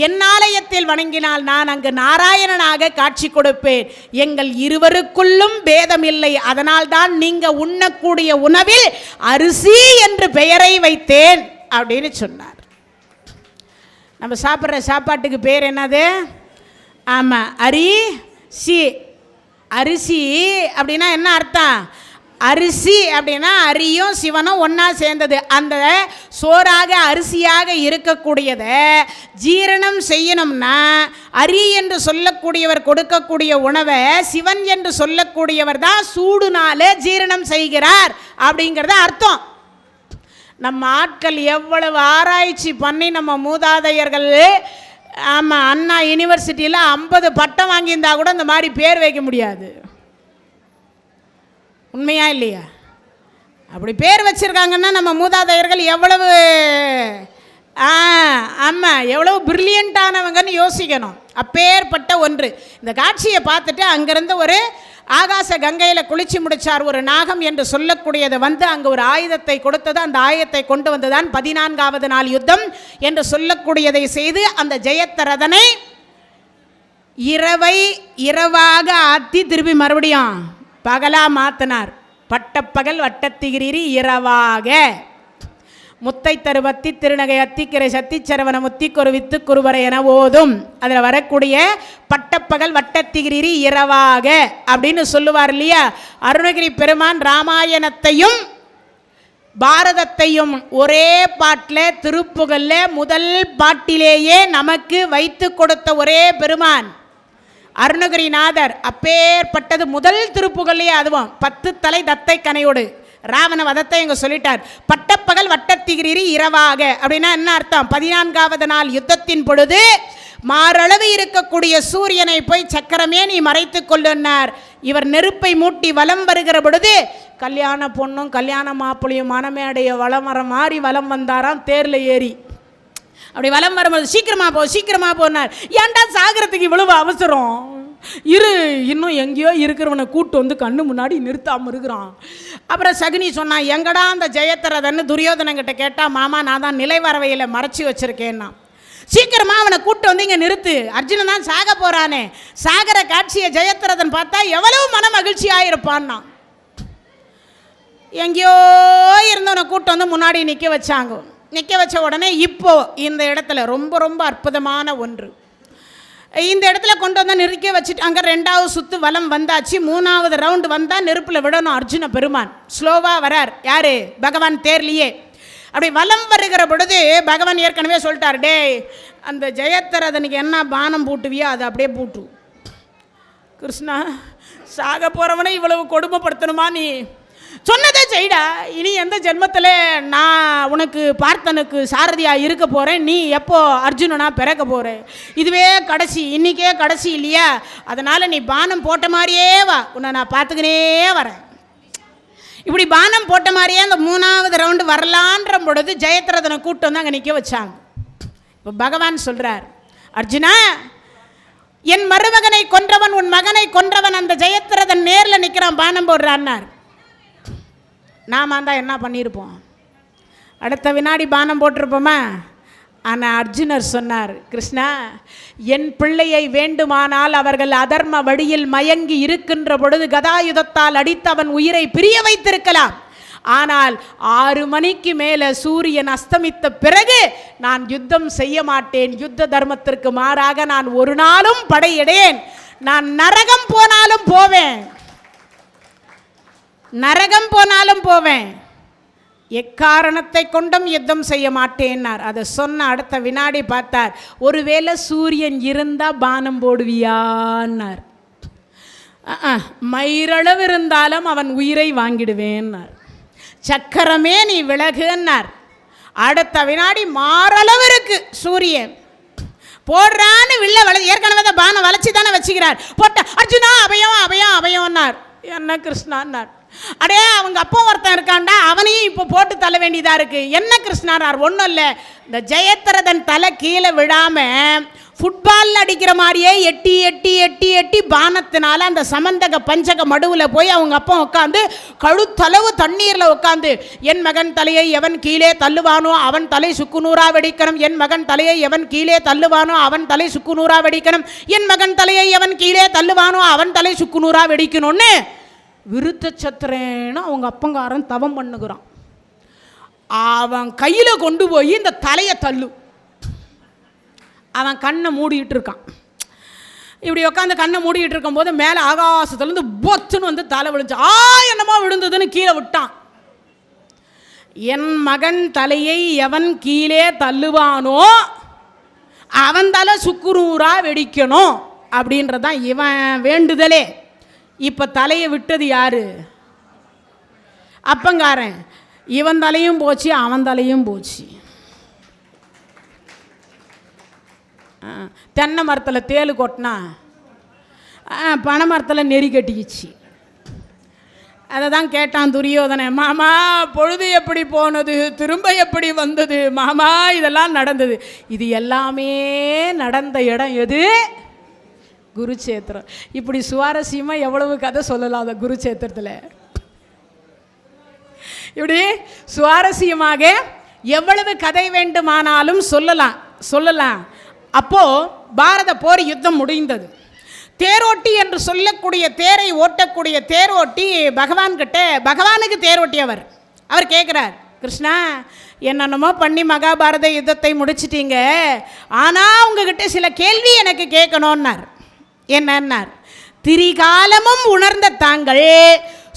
என் ஆலயத்தில் வணங்கினால் நான் அங்கு நாராயணனாக காட்சி கொடுப்பேன். எங்கள் இருவருக்குள்ளும் பேதம் இல்லை. அதனால்தான் நீங்க உண்ணக்கூடிய உணவில் அரிசி என்று பெயரை வைத்தேன் அப்படின்னு சொன்னார். நம்ம சாப்பிட்ற சாப்பாட்டுக்கு பேர் என்னது? ஆமாம், அரிசி. அரிசி அப்படின்னா என்ன அர்த்தம்? அரிசி அப்படின்னா அரியும் சிவனும் ஒன்றா சேர்ந்தது. அந்த சோறாக அரிசியாக இருக்கக்கூடியதை ஜீரணம் செய்யணும்னா அரி என்று சொல்லக்கூடியவர் கொடுக்கக்கூடிய உணவை சிவன் என்று சொல்லக்கூடியவர் தான் சூடுனால ஜீரணம் செய்கிறார் அப்படிங்கிறத அர்த்தம். நம்ம ஆட்கள் எவ்வளவு ஆராய்ச்சி பண்ணி நம்ம மூதாதையர்கள், ஆமாம், அண்ணா யூனிவர்சிட்டியில் 50 பட்டம் வாங்கியிருந்தா கூட இந்த மாதிரி பேர் வைக்க முடியாது. உண்மையா இல்லையா? அப்படி பேர் வச்சுருக்காங்கன்னா நம்ம மூதாதையர்கள் எவ்வளவு ஆமாம் எவ்வளவு பிரில்லியண்ட்டானவங்கன்னு யோசிக்கணும். அப்பேற்பட்ட ஒன்று. இந்த காட்சியை பார்த்துட்டு அங்கேருந்து ஒரு ஆகாச கங்கையில் குளிச்சு முடித்தார். ஒரு நாகம் என்று சொல்லக்கூடியது வந்து அங்கே ஒரு ஆயுதத்தை கொடுத்தது. அந்த ஆயுதத்தை கொண்டு வந்துதான் 14வது நாள் யுத்தம் என்று சொல்லக்கூடியதை செய்து அந்த ஜெயத்ரதனை இரவை இரவாக ஆற்றி திருப்பி மறுபடியும் பகலாக மாற்றினார். பட்டப்பகல் வட்டத்திகிரி இரவாக முத்தை தருவத்தி திருநகை அத்திக்கிரை சத்திச்சரவண முத்திக்கொரு வித்து குருவரை என ஓதும். அதில் வரக்கூடிய பட்டப்பகல் வட்டத்திகிரி இரவாக அப்படின்னு சொல்லுவார் இல்லையா? அருணகிரி பெருமான் ராமாயணத்தையும் பாரதத்தையும் ஒரே பாட்டில் திருப்புகழில் முதல் பாட்டிலேயே நமக்கு வைத்து கொடுத்த ஒரே பெருமான் அருணகிரிநாதர். அப்பேற்பட்டது முதல் திருப்புகழ்லையே, அதுவும் 10 தலை தத்தை கனையோடு ராவண வதத்தை இங்கே சொல்லிட்டார். பட்டப்பகல் வட்டத்திகிரி இரவாக அப்படின்னா என்ன அர்த்தம்? 14வது நாள் யுத்தத்தின் பொழுது மாரளவு இருக்கக்கூடிய சூரியனை போய் சக்கரமே நீ மறைத்து கொள்ளுன்னார். இவர் நெருப்பை மூட்டி வலம் வருகிற பொழுது கல்யாண பொண்ணும் கல்யாண மாப்பிளையும் மனமேடைய வலம் வர மாதிரி வலம் வந்தாராம் தேரில் ஏறி. அப்படி வலம் வரும்போது சீக்கிரமா போனார். ஏன்டா சாகரத்துக்கு இவ்வளவு அவசரம்? இன்னும் எங்கேயோ இருக்கிறவனை கூட்டு வந்து கண்ணு முன்னாடி நிறுத்தாமல் இருக்கிறான். அப்புறம் சகுனி சொன்னான், எங்கடா அந்த ஜெயத்ரதன்னு துரியோதனங்கிட்ட கேட்டால், மாமா நான் தான் நிலைவரவையில் மறைச்சி வச்சிருக்கேன்னா. சீக்கிரமா அவனை கூட்டு வந்து இங்கே நிறுத்து, அர்ஜுனன் தான் சாக போறானே. சாகர காட்சியை ஜெயத்ரதன் பார்த்தா எவ்வளவு மன மகிழ்ச்சியாக இருப்பான்னா. எங்கேயோ இருந்தவனை கூட்டு வந்து முன்னாடி நிற்க வச்சாங்க. நிற்க வச்ச உடனே இப்போ இந்த இடத்துல ரொம்ப ரொம்ப அற்புதமான ஒன்று. இந்த இடத்துல கொண்டு வந்தால் நிற்க வச்சுட்டு அங்கே 2வது சுற்று வலம் வந்தாச்சு. 3வது ரவுண்டு வந்தால் நெருப்பில் விடணும் அர்ஜுன பெருமான். ஸ்லோவாக வரார். யார்? பகவான் தேர்லையே. அப்படி வலம் வருகிற பொழுது பகவான் ஏற்கனவே சொல்லிட்டார், டே அந்த ஜெயத்ரதனுக்கு என்ன பானம் பூட்டுவியோ அதை அப்படியே பூட்டு. கிருஷ்ணா, சாக போகிறவனை இவ்வளவு கொடுமைப்படுத்தணுமா? நீ சொன்னதை செய்டா. இனி எந்த ஜென்மத்தில் நான் உனக்கு பார்த்தனுக்கு சாரதியாக இருக்க போகிறேன். நீ எப்போ அர்ஜுனனா பிறக்க போகிறேன். இதுவே கடைசி, இன்றைக்கே கடைசி இல்லையா? அதனால் நீ பானம் போட்ட மாதிரியே வா, உன்னை நான் பார்த்துக்கினே வரேன். இப்படி பானம் போட்ட மாதிரியே அந்த 3வது ரவுண்டு வரலான்ற பொழுது ஜெயத்ரதனை கூப்பிட்டு வந்து அங்கே நிற்க வச்சாங்க. இப்போ பகவான் சொல்கிறார், அர்ஜுனா, என் மருமகனை கொன்றவன், உன் மகனை கொன்றவன் அந்த ஜெயத்ரதன் நேரில் நிற்கிறான், பானம் போடுறான்னார். நாம தான் என்ன பண்ணியிருப்போம்? அடுத்த வினாடி பானம் போட்டிருப்போமா? ஆனால் அர்ஜுனர் சொன்னார், கிருஷ்ணா, என் பிள்ளையை வேண்டுமானால் அவர்கள் அதர்ம வழியில் மயங்கி இருக்கின்ற பொழுது கதாயுதத்தால் அடித்து அவன் உயிரை பிரிய வைத்திருக்கலாம். ஆனால் 6 மணிக்கு மேலே சூரியன் அஸ்தமித்த பிறகு நான் யுத்தம் செய்ய மாட்டேன். யுத்த தர்மத்திற்கு மாறாக நான் ஒரு நாளும் படையிடேன். நான் நரகம் போனாலும் போவேன், நரகம் போனாலும் போவேன், எக்காரணத்தை கொண்டும் யுத்தம் செய்ய மாட்டேன்னார். அதை சொன்ன அடுத்த வினாடி பார்த்தார், ஒருவேளை சூரியன் இருந்தால் பானம் போடுவியான்னார். மயிரளவு இருந்தாலும் அவன் உயிரை வாங்கிடுவேன்னார். சக்கரமே நீ விலகுன்னார். அடுத்த வினாடி மாறளவு இருக்கு சூரியன் போடுறான்னு வில்ல ஏற்கனவே தான் பானம் வளைச்சி தானே வச்சுக்கிறார். போட்ட அர்ஜுனா அபயம் அபயம் அபயம்னார். என்ன கிருஷ்ணான்னார். அடே அவங்க அப்பா ஒருத்தன் இருக்காண்டா, அவனையும் இப்போ போட்டு தள்ள வேண்டியதாக இருக்குது. என்ன கிருஷ்ணானார். ஒன்றும் இல்லை, இந்த ஜெயத்ரதன் தலை கீழே விழாமல் ஃபுட்பாலில் அடிக்கிற மாதிரியே எட்டி எட்டி எட்டி எட்டி பானத்தினால அந்த சமந்தக பஞ்சக மடுவில் போய் அவங்க அப்பா உட்காந்து கழுத்தளவு தண்ணீரில் உட்காந்து, என் மகன் தலையை எவன் கீழே தள்ளுவானோ அவன் தலை சுக்குநூறா வெடிக்கணும், என் மகன் தலையை எவன் கீழே தள்ளுவானோ அவன் தலை சுக்குநூறா வெடிக்கணும், என் மகன் தலையை எவன் கீழே தள்ளுவானோ அவன் தலை சுக்குநூறா வெடிக்கணும்னு விருத்த சத்திரேன்னு அவங்க அப்பங்காரன் தவம் பண்ணுகிறான். அவன் கையில் கொண்டு போய் இந்த தலையை தள்ளு. அவன் கண்ணை மூடிட்டு இருக்கான். இப்படி உட்காந்து கண்ணை மூடிட்டு இருக்கும் போது மேலே ஆகாசத்துலேருந்து பொத்துன்னு வந்து தலை விழுந்து என்னமோ விழுந்ததுன்னு கீழே விட்டான். என் மகன் தலையை எவன் கீழே தள்ளுவானோ அவன் தலை சுக்குநூறா வெடிக்கணும் அப்படின்றதான் இவன் வேண்டுதலே. இப்போ தலையை விட்டது யாரு? அப்பங்காரன். இவன் தலையும் போச்சு, அவன் தலையும் போச்சு. தென்னை மரத்தில் தேள் கொட்டினா பனை மரத்தில் நெறி கட்டிக்கிச்சு. அதை தான் கேட்டான் துரியோதனை. மாமா பொழுது எப்படி போனது, திரும்ப எப்படி வந்தது மாமா, இதெல்லாம் நடந்தது. இது எல்லாமே நடந்த இடம் எது? குருச்சேத்திரம். இப்படி சுவாரஸ்யமாக எவ்வளவு கதை சொல்லலாம் அந்த குருச்சேத்திரத்தில். இப்படி சுவாரஸ்யமாக எவ்வளவு கதை வேண்டுமானாலும் சொல்லலாம். அப்போ பாரத போர் யுத்தம் முடிந்தது. தேரோட்டி என்று சொல்லக்கூடிய தேரை ஓட்டக்கூடிய தேரோட்டி பகவானுக்கு தேரோட்டி அவர் கேட்குறார், கிருஷ்ணா என்னென்னமோ பண்ணி மகாபாரத யுத்தத்தை முடிச்சிட்டீங்க, ஆனால் உங்ககிட்ட சில கேள்வி எனக்கு கேட்கணுன்னார். என்னன்னார்? திரிகாலமும் உணர்ந்த தாங்கள்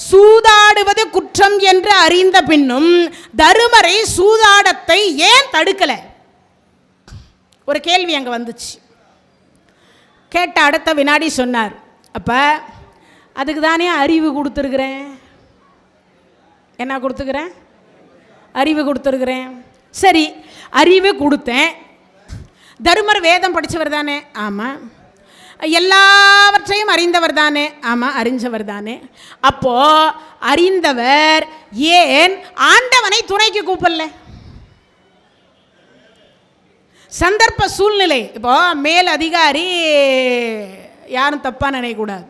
சூதாடுவது குற்றம் என்று அறிந்த பின்னும் தருமரை சூதாடத்தை ஏன் தடுக்கலை? ஒரு கேள்வி அங்கே வந்துச்சு. கேட்ட அடுத்த வினாடி சொன்னார், அப்போ அதுக்கு தானே அறிவு கொடுத்துருக்குறேன். என்ன கொடுத்துக்கிறேன்? அறிவு கொடுத்துருக்குறேன். சரி, அறிவு கொடுத்தேன். தருமர் வேதம் படித்தவர் தானே? ஆமாம். எல்லாவற்றையும் அறிந்தவர் தானே? ஆமாம், அறிஞ்சவர் தானே. அப்போ அறிந்தவர் ஏன் ஆண்டவனை துணைக்கு கூப்பிடல? சந்தர்ப்ப சூழ்நிலை. இப்போ மேல் அதிகாரி, யாரும் தப்பாக நினைக்கக்கூடாது,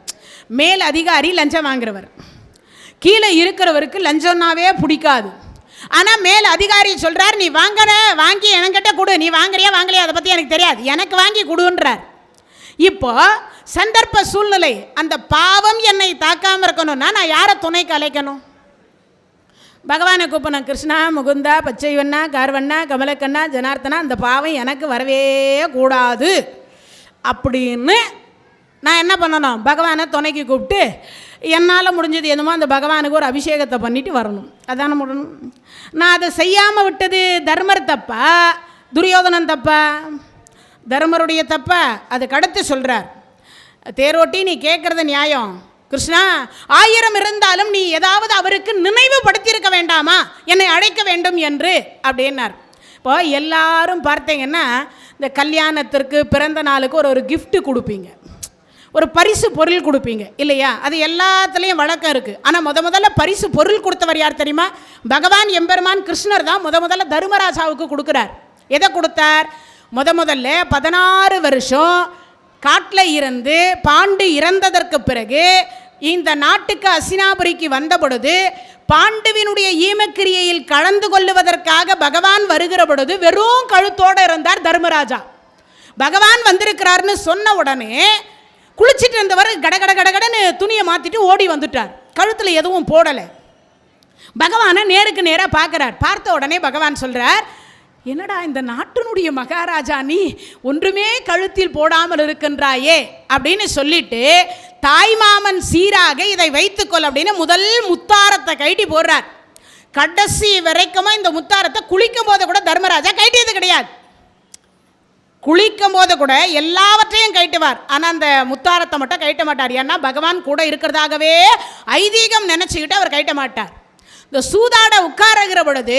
மேல் அதிகாரி லஞ்சம் வாங்குறவர், கீழே இருக்கிறவருக்கு லஞ்சம்னாவே பிடிக்காது. ஆனால் மேல் அதிகாரி சொல்கிறார், நீ வாங்கி என்கிட்ட கொடு, நீ வாங்குறியா வாங்கலையா அதை பற்றி எனக்கு தெரியாது, எனக்கு வாங்கி கொடுன்றார். இப்போ சந்தர்ப்ப சூழ்நிலை, அந்த பாவம் என்னை தாக்காமல் இருக்கணும்னா நான் யாரை துணைக்கு அழைக்கணும்? பகவானை கூப்பிடணும். கிருஷ்ணா, முகுந்தா, பச்சைவண்ணா, கார்வண்ணா, கமலக்கண்ணா, ஜனார்த்தனா, அந்த பாவம் எனக்கு வரவே கூடாது அப்படின்னு நான் என்ன பண்ணணும்? பகவானை துணைக்கு கூப்பிட்டு என்னால் முடிஞ்சது என்னமோ அந்த பகவானுக்கு ஒரு அபிஷேகத்தை பண்ணிட்டு வரணும். அதான முடியணும். நான் அதை செய்யாமல் விட்டது தர்மர் தப்பா துரியோதனன் தப்பா? தர்மருடைய தப்பா? அதுக்கு அடுத்து சொல்கிறார், தேரோட்டி நீ கேட்குறது நியாயம் கிருஷ்ணா, 1000 இருந்தாலும் நீ ஏதாவது அவருக்கு நினைவுபடுத்தியிருக்க வேண்டாமா என்னை அழைக்க வேண்டும் என்று அப்படின்னார். இப்போ எல்லாரும் பார்த்தீங்கன்னா இந்த கல்யாணத்திற்கு பிறந்த நாளுக்கு ஒரு கிஃப்ட் கொடுப்பீங்க, ஒரு பரிசு பொருள் கொடுப்பீங்க இல்லையா? அது எல்லாத்துலேயும் வழக்கம் இருக்குது. ஆனால் முதல்ல பரிசு பொருள் கொடுத்தவர் யார் தெரியுமா? பகவான் எம்பெருமான் கிருஷ்ணர் தான் முதல்ல தர்மராஜாவுக்கு கொடுக்குறார். எதை கொடுத்தார்? முதல்ல 16 வருஷம் காட்டில் இருந்து பாண்டு இறந்ததற்கு பிறகு இந்த நாட்டுக்கு அசினாபுரிக்கு வந்த பொழுது பாண்டுவினுடைய ஈமக்கிரியையில் கலந்து கொள்ளுவதற்காக பகவான் வருகிற பொழுது வெறும் கழுத்தோடு இருந்தார் தர்மராஜா. பகவான் வந்திருக்கிறார்னு சொன்ன உடனே குளிச்சுட்டு இருந்தவர் கடகடன்னு துணியை மாற்றிட்டு ஓடி வந்துட்டார். கழுத்தில் எதுவும் போடலை. பகவானை நேருக்கு நேராக பார்க்குறார். பார்த்த உடனே பகவான் சொல்கிறார், என்னடா இந்த நாட்டினுடைய மகாராஜா நீ ஒன்றுமே கழுத்தில் போடாமல் இருக்கின்றாயே அப்படின்னு சொல்லிட்டு, தாய்மாமன் சீராக இதை வைத்துக்கொள் அப்படின்னு முதல் முத்தாரத்தை கைட்டி போடுறார். கடைசி வரைக்குமா இந்த முத்தாரத்தை குளிக்கும் போது கூட தர்மராஜா கைட்டியது கிடையாது. குளிக்கும் போது கூட எல்லாவற்றையும் கைட்டுவார், ஆனால் அந்த முத்தாரத்தை மட்டும் கைட்ட மாட்டார். ஏன்னா பகவான் கூட இருக்கிறதாகவே ஐதீகம் நினச்சிக்கிட்டு அவர் கைட்ட மாட்டார். இந்த சூதாட உட்காருகிற பொழுது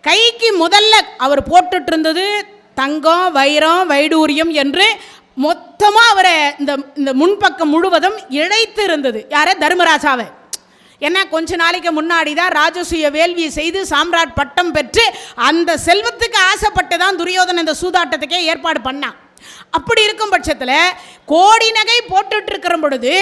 கைக்கு முதல்ல அவர் போட்டுட்டு இருந்தது தங்கம், வைரம், வைடூரியம் என்று மொத்தமாக அவரை இந்த முன்பக்கம் முழுவதும் இழைத்து இருந்தது. யாரை? தர்மராஜாவை. ஏன்னா கொஞ்ச நாளைக்கு முன்னாடி தான் ராஜசூய வேள்வி செய்து சாம்ராட் பட்டம் பெற்று அந்த செல்வத்துக்கு ஆசைப்பட்டு தான் துரியோதனன் இந்த சூதாட்டத்துக்கே ஏற்பாடு பண்ணான். அப்படி இருக்கும் பட்சத்தில் கோடி நகை போட்டுட்டு இருக்கிற பொழுது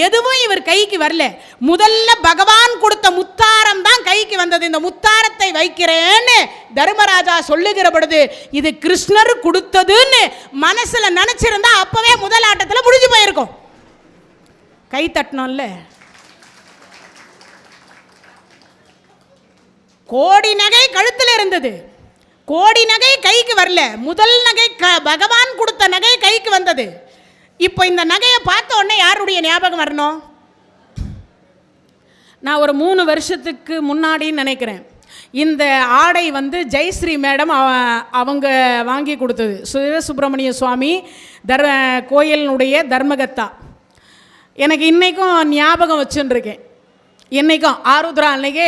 எதுவும் இவர் கைக்கு வரல. முதல்ல பகவான் கொடுத்த முத்தாரம் தான் கைக்கு வந்தது. இந்த முத்தாரத்தை வைக்கிறேன்னு தர்மராஜா சொல்லுகிற பொழுது இது கிருஷ்ணர் கொடுத்ததுன்னு மனசுல நினைச்சிருந்தா அப்பவே முதல் ஆட்டத்தில் முடிஞ்சு போயிருக்கும். கை தட்டணும்ல. கோடி நகை கழுத்தில் இருந்தது, கோடி நகை கைக்கு வரல. முதல் நகை பகவான் கொடுத்த நகை கைக்கு வந்தது. இப்போ இந்த நகையை பார்த்த உடனே யாருடைய ஞாபகம் வரணும்? நான் ஒரு 3 வருஷத்துக்கு முன்னாடின்னு நினைக்கிறேன். இந்த ஆடை ஜெயஸ்ரீ மேடம் அவங்க வாங்கி கொடுத்தது. சிவசுப்பிரமணிய சுவாமி கோயிலினுடைய தர்மகத்தா. எனக்கு இன்றைக்கும் ஞாபகம் வச்சுருக்கேன். இன்றைக்கும் ஆருத்ரா அன்னைக்கு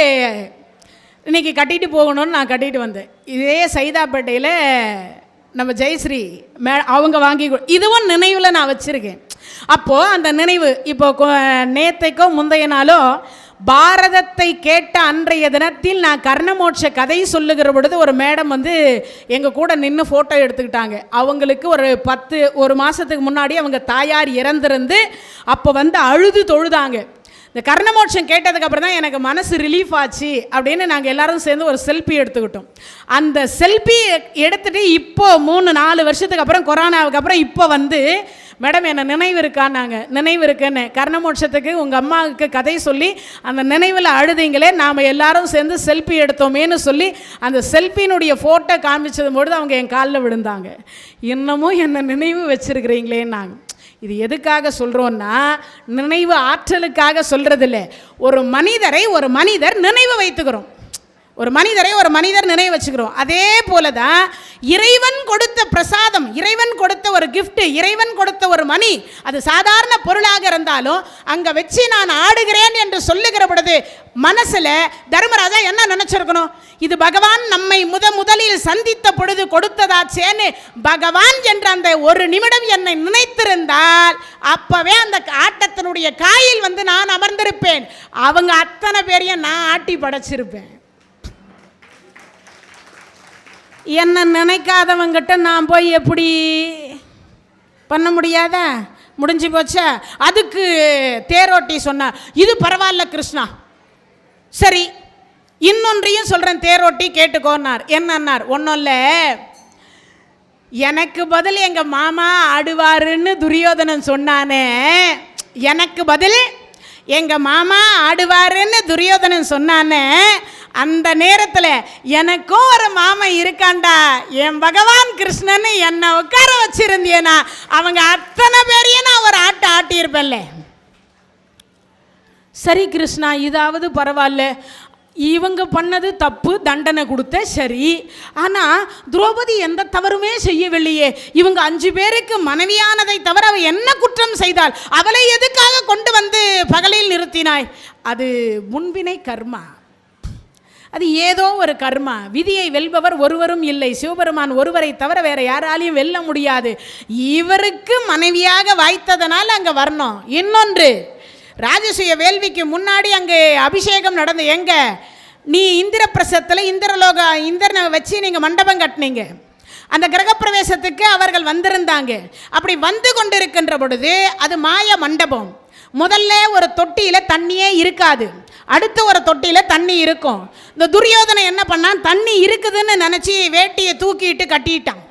இன்றைக்கி கட்டிட்டு போகணும்னு நான் கட்டிட்டு வந்தேன். இதே சைதாப்பேட்டையில் நம்ம ஜெயஸ்ரீ அவங்க வாங்கி இதுவும் நினைவில் நான் வச்சுருக்கேன். அப்போது அந்த நினைவு இப்போ நேற்றைக்கோ முந்தைய நாளோ பாரதத்தை கேட்ட அன்றைய தினத்தில் நான் கர்ணமோட்ச கதை சொல்லுகிற பொழுது ஒரு மேடம் எங்கள் கூட நின்று ஃபோட்டோ எடுத்துக்கிட்டாங்க. அவங்களுக்கு ஒரு மாதத்துக்கு முன்னாடி அவங்க தாயார் இறந்திருந்து அப்போ அழுது தொழுதாங்க. இந்த கர்ணமோட்சம் கேட்டதுக்கப்புறம் தான் எனக்கு மனசு ரிலீஃப் ஆச்சு அப்படின்னு நாங்கள் எல்லோரும் சேர்ந்து ஒரு செல்ஃபி எடுத்துக்கிட்டோம். அந்த செல்ஃபி எடுத்துகிட்டு இப்போ 3-4 வருஷத்துக்கு அப்புறம் கொரோனாவுக்கு அப்புறம் இப்போ மேடம் என்ன நினைவு இருக்கான்னாங்க. நினைவு இருக்குன்னு கர்ணமோட்சத்துக்கு உங்கள் அம்மாவுக்கு கதை சொல்லி அந்த நினைவில் அழுதிங்களே, நாம் எல்லாரும் சேர்ந்து செல்ஃபி எடுத்தோமேன்னு சொல்லி அந்த செல்ஃபினுடைய ஃபோட்டோ காமிச்சது பொழுது அவங்க என் காலில் விழுந்தாங்க. இன்னமும் என்னை நினைவு வச்சுருக்கிறீங்களேன்னாங்க. இது எதுக்காக சொல்கிறோன்னா, நினைவு ஆற்றலுக்காக சொல்கிறதில்ல. ஒரு மனிதர் நினைவு வைத்துக்கிறோம். ஒரு மனிதர் நினைவு வச்சுக்கிறோம். அதே போல தான் இறைவன் கொடுத்த பிரசாதம், இறைவன் கொடுத்த ஒரு கிஃப்ட், இறைவன் கொடுத்த ஒரு மணி, அது சாதாரண பொருளாக இருந்தாலும் அங்கே வச்சு நான் ஆடுகிறேன் என்று சொல்லுகிற பொழுது மனசில் தர்மராஜா என்ன நினச்சிருக்கணும்? இது பகவான் நம்மை முதலில் சந்தித்த பொழுது கொடுத்ததாச்சேன்னு பகவான் என்ற அந்த ஒரு நிமிடம் என்னை நினைத்திருந்தால் அப்பவே அந்த ஆட்டத்தினுடைய காயில் நான் அமர்ந்திருப்பேன். அவங்க அத்தனை பேரையும் நான் ஆட்டி படைச்சிருப்பேன். என்ன நினைக்காதவங்கிட்ட நான் போய் எப்படி பண்ண முடியாதா? முடிஞ்சு போச்சா? அதுக்கு தேரோட்டி சொன்னார், இது பரவாயில்ல கிருஷ்ணா, சரி இன்னொன்றையும் சொல்கிறேன் தேரோட்டி கேட்டுக்கோன்னார். என்னன்னார்? ஒன்றும் இல்லை, எனக்கு பதில் எங்கள் மாமா ஆடுவாருன்னு துரியோதனன் சொன்னானே, எனக்கு பதில் எங்கள் மாமா ஆடுவாருன்னு துரியோதனன் சொன்னானே, அந்த நேரத்தில் எனக்கும் ஒரு மாமன் இருக்காண்டா, என் பகவான் கிருஷ்ணன்னு என்னை உட்கார வச்சிருந்தேனா அவங்க அத்தனை பேரையும் நான் ஒரு ஆட்டியிருப்பேன்ல. சரி கிருஷ்ணா, இதாவது பரவாயில்ல, இவங்க பண்ணது தப்பு, தண்டனை கொடுத்த சரி, ஆனால் திரௌபதி எந்த தவறுமே செய்யவில்லையே, இவங்க 5 பேருக்கு மனைவியானதை தவிர அவ என்ன குற்றம் செய்தாள், அவளை எதுக்காக கொண்டு பகலில் நிறுத்தினாய்? அது முன்வினை கர்மா, அது ஏதோ ஒரு கர்மா. விதியை வெல்பவர் ஒருவரும் இல்லை, சிவபெருமான் ஒருவரை தவிர வேற யாராலையும் வெல்ல முடியாது. இவருக்கு மனைவியாக வாய்த்ததனால் அங்கே வரணும். இன்னொன்று, ராஜசூய வேள்விக்கு முன்னாடி அங்கே அபிஷேகம் நடந்து எங்க நீ இந்திர பிரசத்தில் இந்திரனை வச்சு நீங்கள் மண்டபம் கட்டினீங்க. அந்த கிரகப்பிரவேசத்துக்கு அவர்கள் வந்திருந்தாங்க. அப்படி வந்து கொண்டிருக்கின்ற பொழுது அது மாய மண்டபம். முதல்ல ஒரு தொட்டியில் தண்ணியே இருக்காது, அடுத்து ஒரு தொட்டியில் தண்ணி இருக்கும். இந்த துரியோதனை என்ன பண்ணான், தண்ணி இருக்குதுன்னு நினச்சி வேட்டியை தூக்கிட்டு கட்டிட்டான்.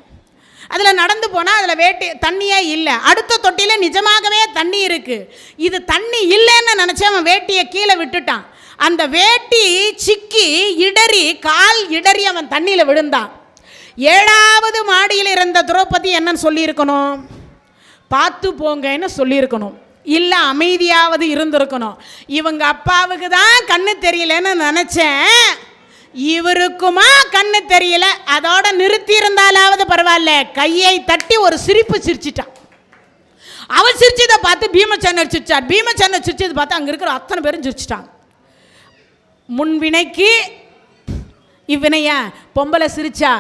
அதில் நடந்து போனால் அதில் தண்ணியே இல்லை. அடுத்த தொட்டியில் நிஜமாகவே தண்ணி இருக்குது. இது தண்ணி இல்லைன்னு நினச்சி அவன் வேட்டியை கீழே விட்டுட்டான். அந்த வேட்டி சிக்கி இடறி கால் இடறி அவன் தண்ணியில் விழுந்தான். 7வது மாடியில் இருந்த திரௌபதி என்னன்னு சொல்லியிருக்கணும்? பார்த்து போங்கன்னு சொல்லியிருக்கணும், இல்லை அமைதியாவது இருந்திருக்கணும். இவங்க அப்பாவுக்கு தான் கண்ணு தெரியலன்னு நினச்சேன், இவருக்குமா கண்ணு தெரியல. அதோட நிறுத்தி இருந்தாலாவது பரவாயில்ல, கையை தட்டி ஒரு சிரிப்பு சிரிச்சிட்டான். அவன் சிரிச்சதை பார்த்து பீமச்சந்தர் சிரிச்சார். பீமச்சந்தர் சிரிச்சதை பார்த்து அங்கே இருக்கிற அத்தனை பேரும் சிரிச்சிட்டாங்க. முன்வினைக்கு இவ்வினையா, பொம்பளை சிரிச்சா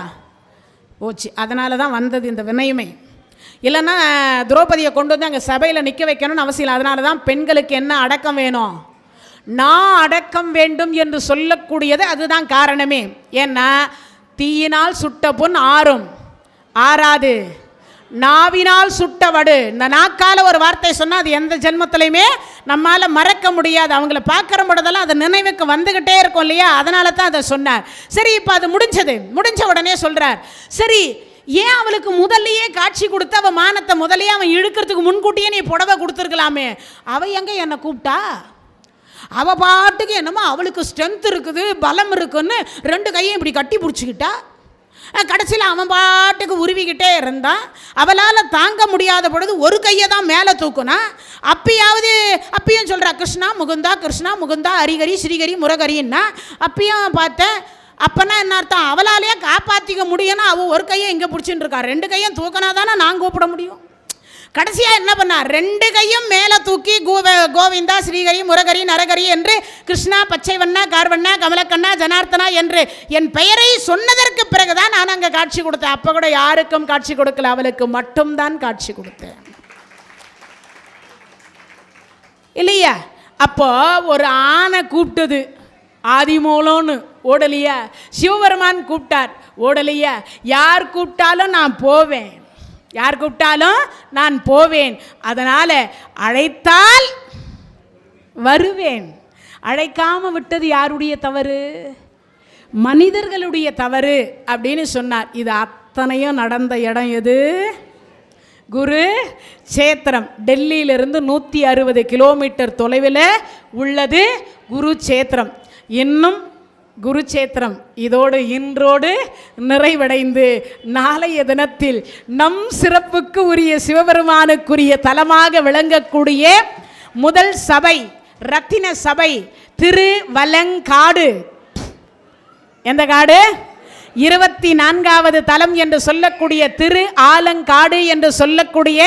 போச்சு, அதனால தான் வந்தது இந்த வினயமே. இல்லைன்னா திரௌபதியை கொண்டு வந்து அங்கே சபையில் நிற்க வைக்கணும்னு அவசியம் இல்லை. அதனால தான் பெண்களுக்கு என்ன அடக்கம் வேணும், நான் அடக்கம் வேண்டும் என்று சொல்லக்கூடியது அதுதான் காரணமே. ஏன்னா தீயினால் சுட்ட பொன் ஆறாது, நாவினால் சுட்ட வடு. இந்த நாக்கால ஒரு வார்த்தை சொன்னால் அது எந்த ஜென்மத்திலையுமே நம்மால் மறக்க முடியாது. அவங்கள பார்க்குற போதெல்லாம் அது நினைவுக்கு வந்துக்கிட்டே இருக்கும் இல்லையா, அதனால தான் அதை சொன்னார். சரி, இப்போ அது முடிஞ்ச உடனே சொல்கிறார், சரி ஏன் அவளுக்கு முதல்லையே காட்சி கொடுத்து அவள் மானத்தை முதல்லையே அவன் இழுக்கிறதுக்கு முன்கூட்டியே நீ புடவை கொடுத்துருக்கலாமே. அவள் எங்கே என்னை கூப்பிட்டா? அவள் பாட்டுக்கு என்னமோ அவளுக்கு ஸ்ட்ரென்த் இருக்குது, பலம் இருக்குன்னு 2 கையும் இப்படி கட்டி பிடிச்சிக்கிட்டா. கடைசியில் அவன் பாட்டுக்கு உருவிக்கிட்டே இருந்தான். அவளால் தாங்க முடியாத பொழுது ஒரு கையை தான் மேலே தூக்குனா. அப்பயும் சொல்கிறா கிருஷ்ணா முகுந்தா, கிருஷ்ணா முகுந்தா, ஹரிகரி ஸ்ரீகரி முரகரின்னா. அப்பயும் பார்த்தேன், அப்போனா என்ன அர்த்தம், அவளாலேயே காப்பாற்றிக்க முடியும்னா அவள் ஒரு கையை இங்கே பிடிச்சின்னு இருக்கா. 2 கையும் தூக்கினா தானே நான் கூப்பிட முடியும். கடைசியாக என்ன பண்ணா, 2 கையும் மேலே தூக்கி கோவிந்தா ஸ்ரீகரி முரகரி நரகரி என்று கிருஷ்ணா பச்சை வண்ணா கார்வண்ணா கமலக்கண்ணா ஜனார்த்தனா என்று என் பெயரை சொன்னதற்கு பிறகுதான் நான் அங்கே காட்சி கொடுத்தேன். அப்போ கூட யாருக்கும் காட்சி கொடுக்கல, அவளுக்கு மட்டும்தான் காட்சி கொடுத்தேன் இல்லையா. அப்போ ஒரு ஆணை கூப்பிட்டது ஆதிமூலம்னு ஓடலையா, சிவபெருமான் கூப்பிட்டார் ஓடலையா. யார் கூப்பிட்டாலும் நான் போவேன், யார் கூப்பிட்டாலும் நான் போவேன். அதனால் அழைத்தால் வருவேன். அழைக்காமல் விட்டது யாருடைய தவறு? மனிதர்களுடைய தவறு அப்படின்னு சொன்னார். இது அத்தனையும் நடந்த இடம் எது? குரு சேத்திரம். டெல்லியிலிருந்து 160 கிலோமீட்டர் தொலைவில் உள்ளது குருச்சேத்திரம். இன்னும் குருச்சேத்திரம் இதோடு இன்றோடு நிறைவடைந்து நாளைய தினத்தில் நம் சிறப்புக்கு உரிய சிவபெருமானுக்குரிய தலமாக விளங்கக்கூடிய முதல் சபை, ரத்தின சபை திருவலங்காடு. எந்த காடு? 24வது தலம் என்று சொல்லக்கூடிய திரு ஆலங்காடு என்று சொல்லக்கூடிய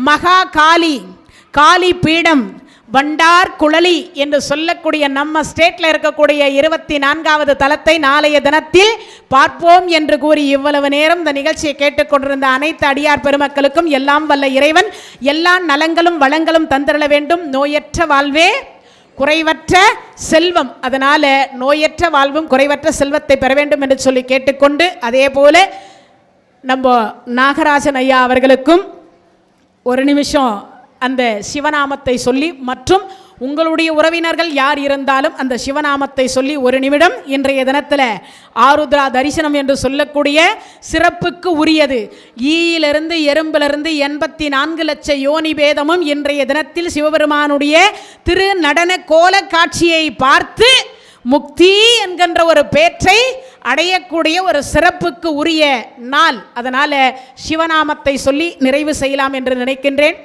மகா காளி பீடம், வண்டார் குழலி என்று சொல்லக்கூடிய நம்ம ஸ்டேட்டில் இருக்கக்கூடிய 24வது தலத்தை நாளைய தினத்தில் பார்ப்போம் என்று கூறி இவ்வளவு நேரம் இந்த நிகழ்ச்சியை கேட்டுக்கொண்டிருந்த அனைத்து அடியார் பெருமக்களுக்கும் எல்லாம் வல்ல இறைவன் எல்லா நலங்களும் வளங்களும் தந்திரள வேண்டும். நோயற்ற வாழ்வே குறைவற்ற செல்வம், அதனால் நோயற்ற வாழ்வும் குறைவற்ற செல்வத்தை பெற வேண்டும் என்று சொல்லி கேட்டுக்கொண்டு, அதே போல நம்ம நாகராஜன் ஐயா அவர்களுக்கும் ஒரு நிமிஷம் அந்த சிவநாமத்தை சொல்லி, மற்றும் உங்களுடைய உறவினர்கள் யார் இருந்தாலும் அந்த சிவநாமத்தை சொல்லி ஒரு நிமிடம் இன்றைய தினத்தில் ஆருத்ரா தரிசனம் என்று சொல்லக்கூடிய சிறப்புக்கு உரியது. ஈயிலிருந்து எறும்பிலிருந்து 84 லட்ச யோனி பேதமும் இன்றைய தினத்தில் சிவபெருமானுடைய திரு நடன கோல காட்சியை பார்த்து முக்தி என்கின்ற ஒரு பேற்றை அடையக்கூடிய ஒரு சிறப்புக்கு உரிய நாள். அதனால் சிவநாமத்தை சொல்லி நிறைவு செய்யலாம் என்று நினைக்கின்றேன்.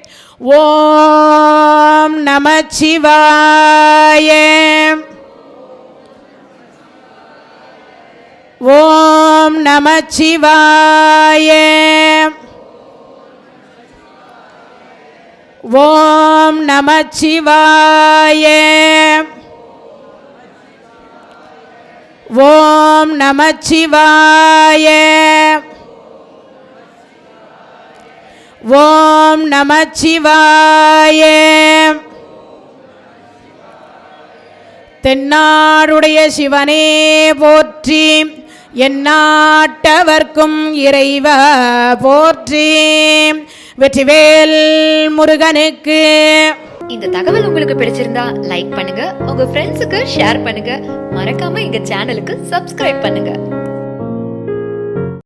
ஓம் நமச்சிவாய, ஓம் நமச்சிவாய, ஓம் நமச்சிவாய, ஓம் நமச்சிவாய, ஓம் நமச்சிவாய. தென்னாடுடைய சிவனே போற்றி, எந்நாட்டவர்க்கும் இறைவா போற்றி. வெற்றிவேல் முருகனுக்கு. இந்த தகவல் உங்களுக்கு பிடிச்சிருந்தா லைக் பண்ணுங்க, உங்க ஃப்ரெண்ட்ஸுக்கு ஷேர் பண்ணுங்க, மறக்காம எங்க சேனலுக்கு சப்ஸ்கிரைப் பண்ணுங்க.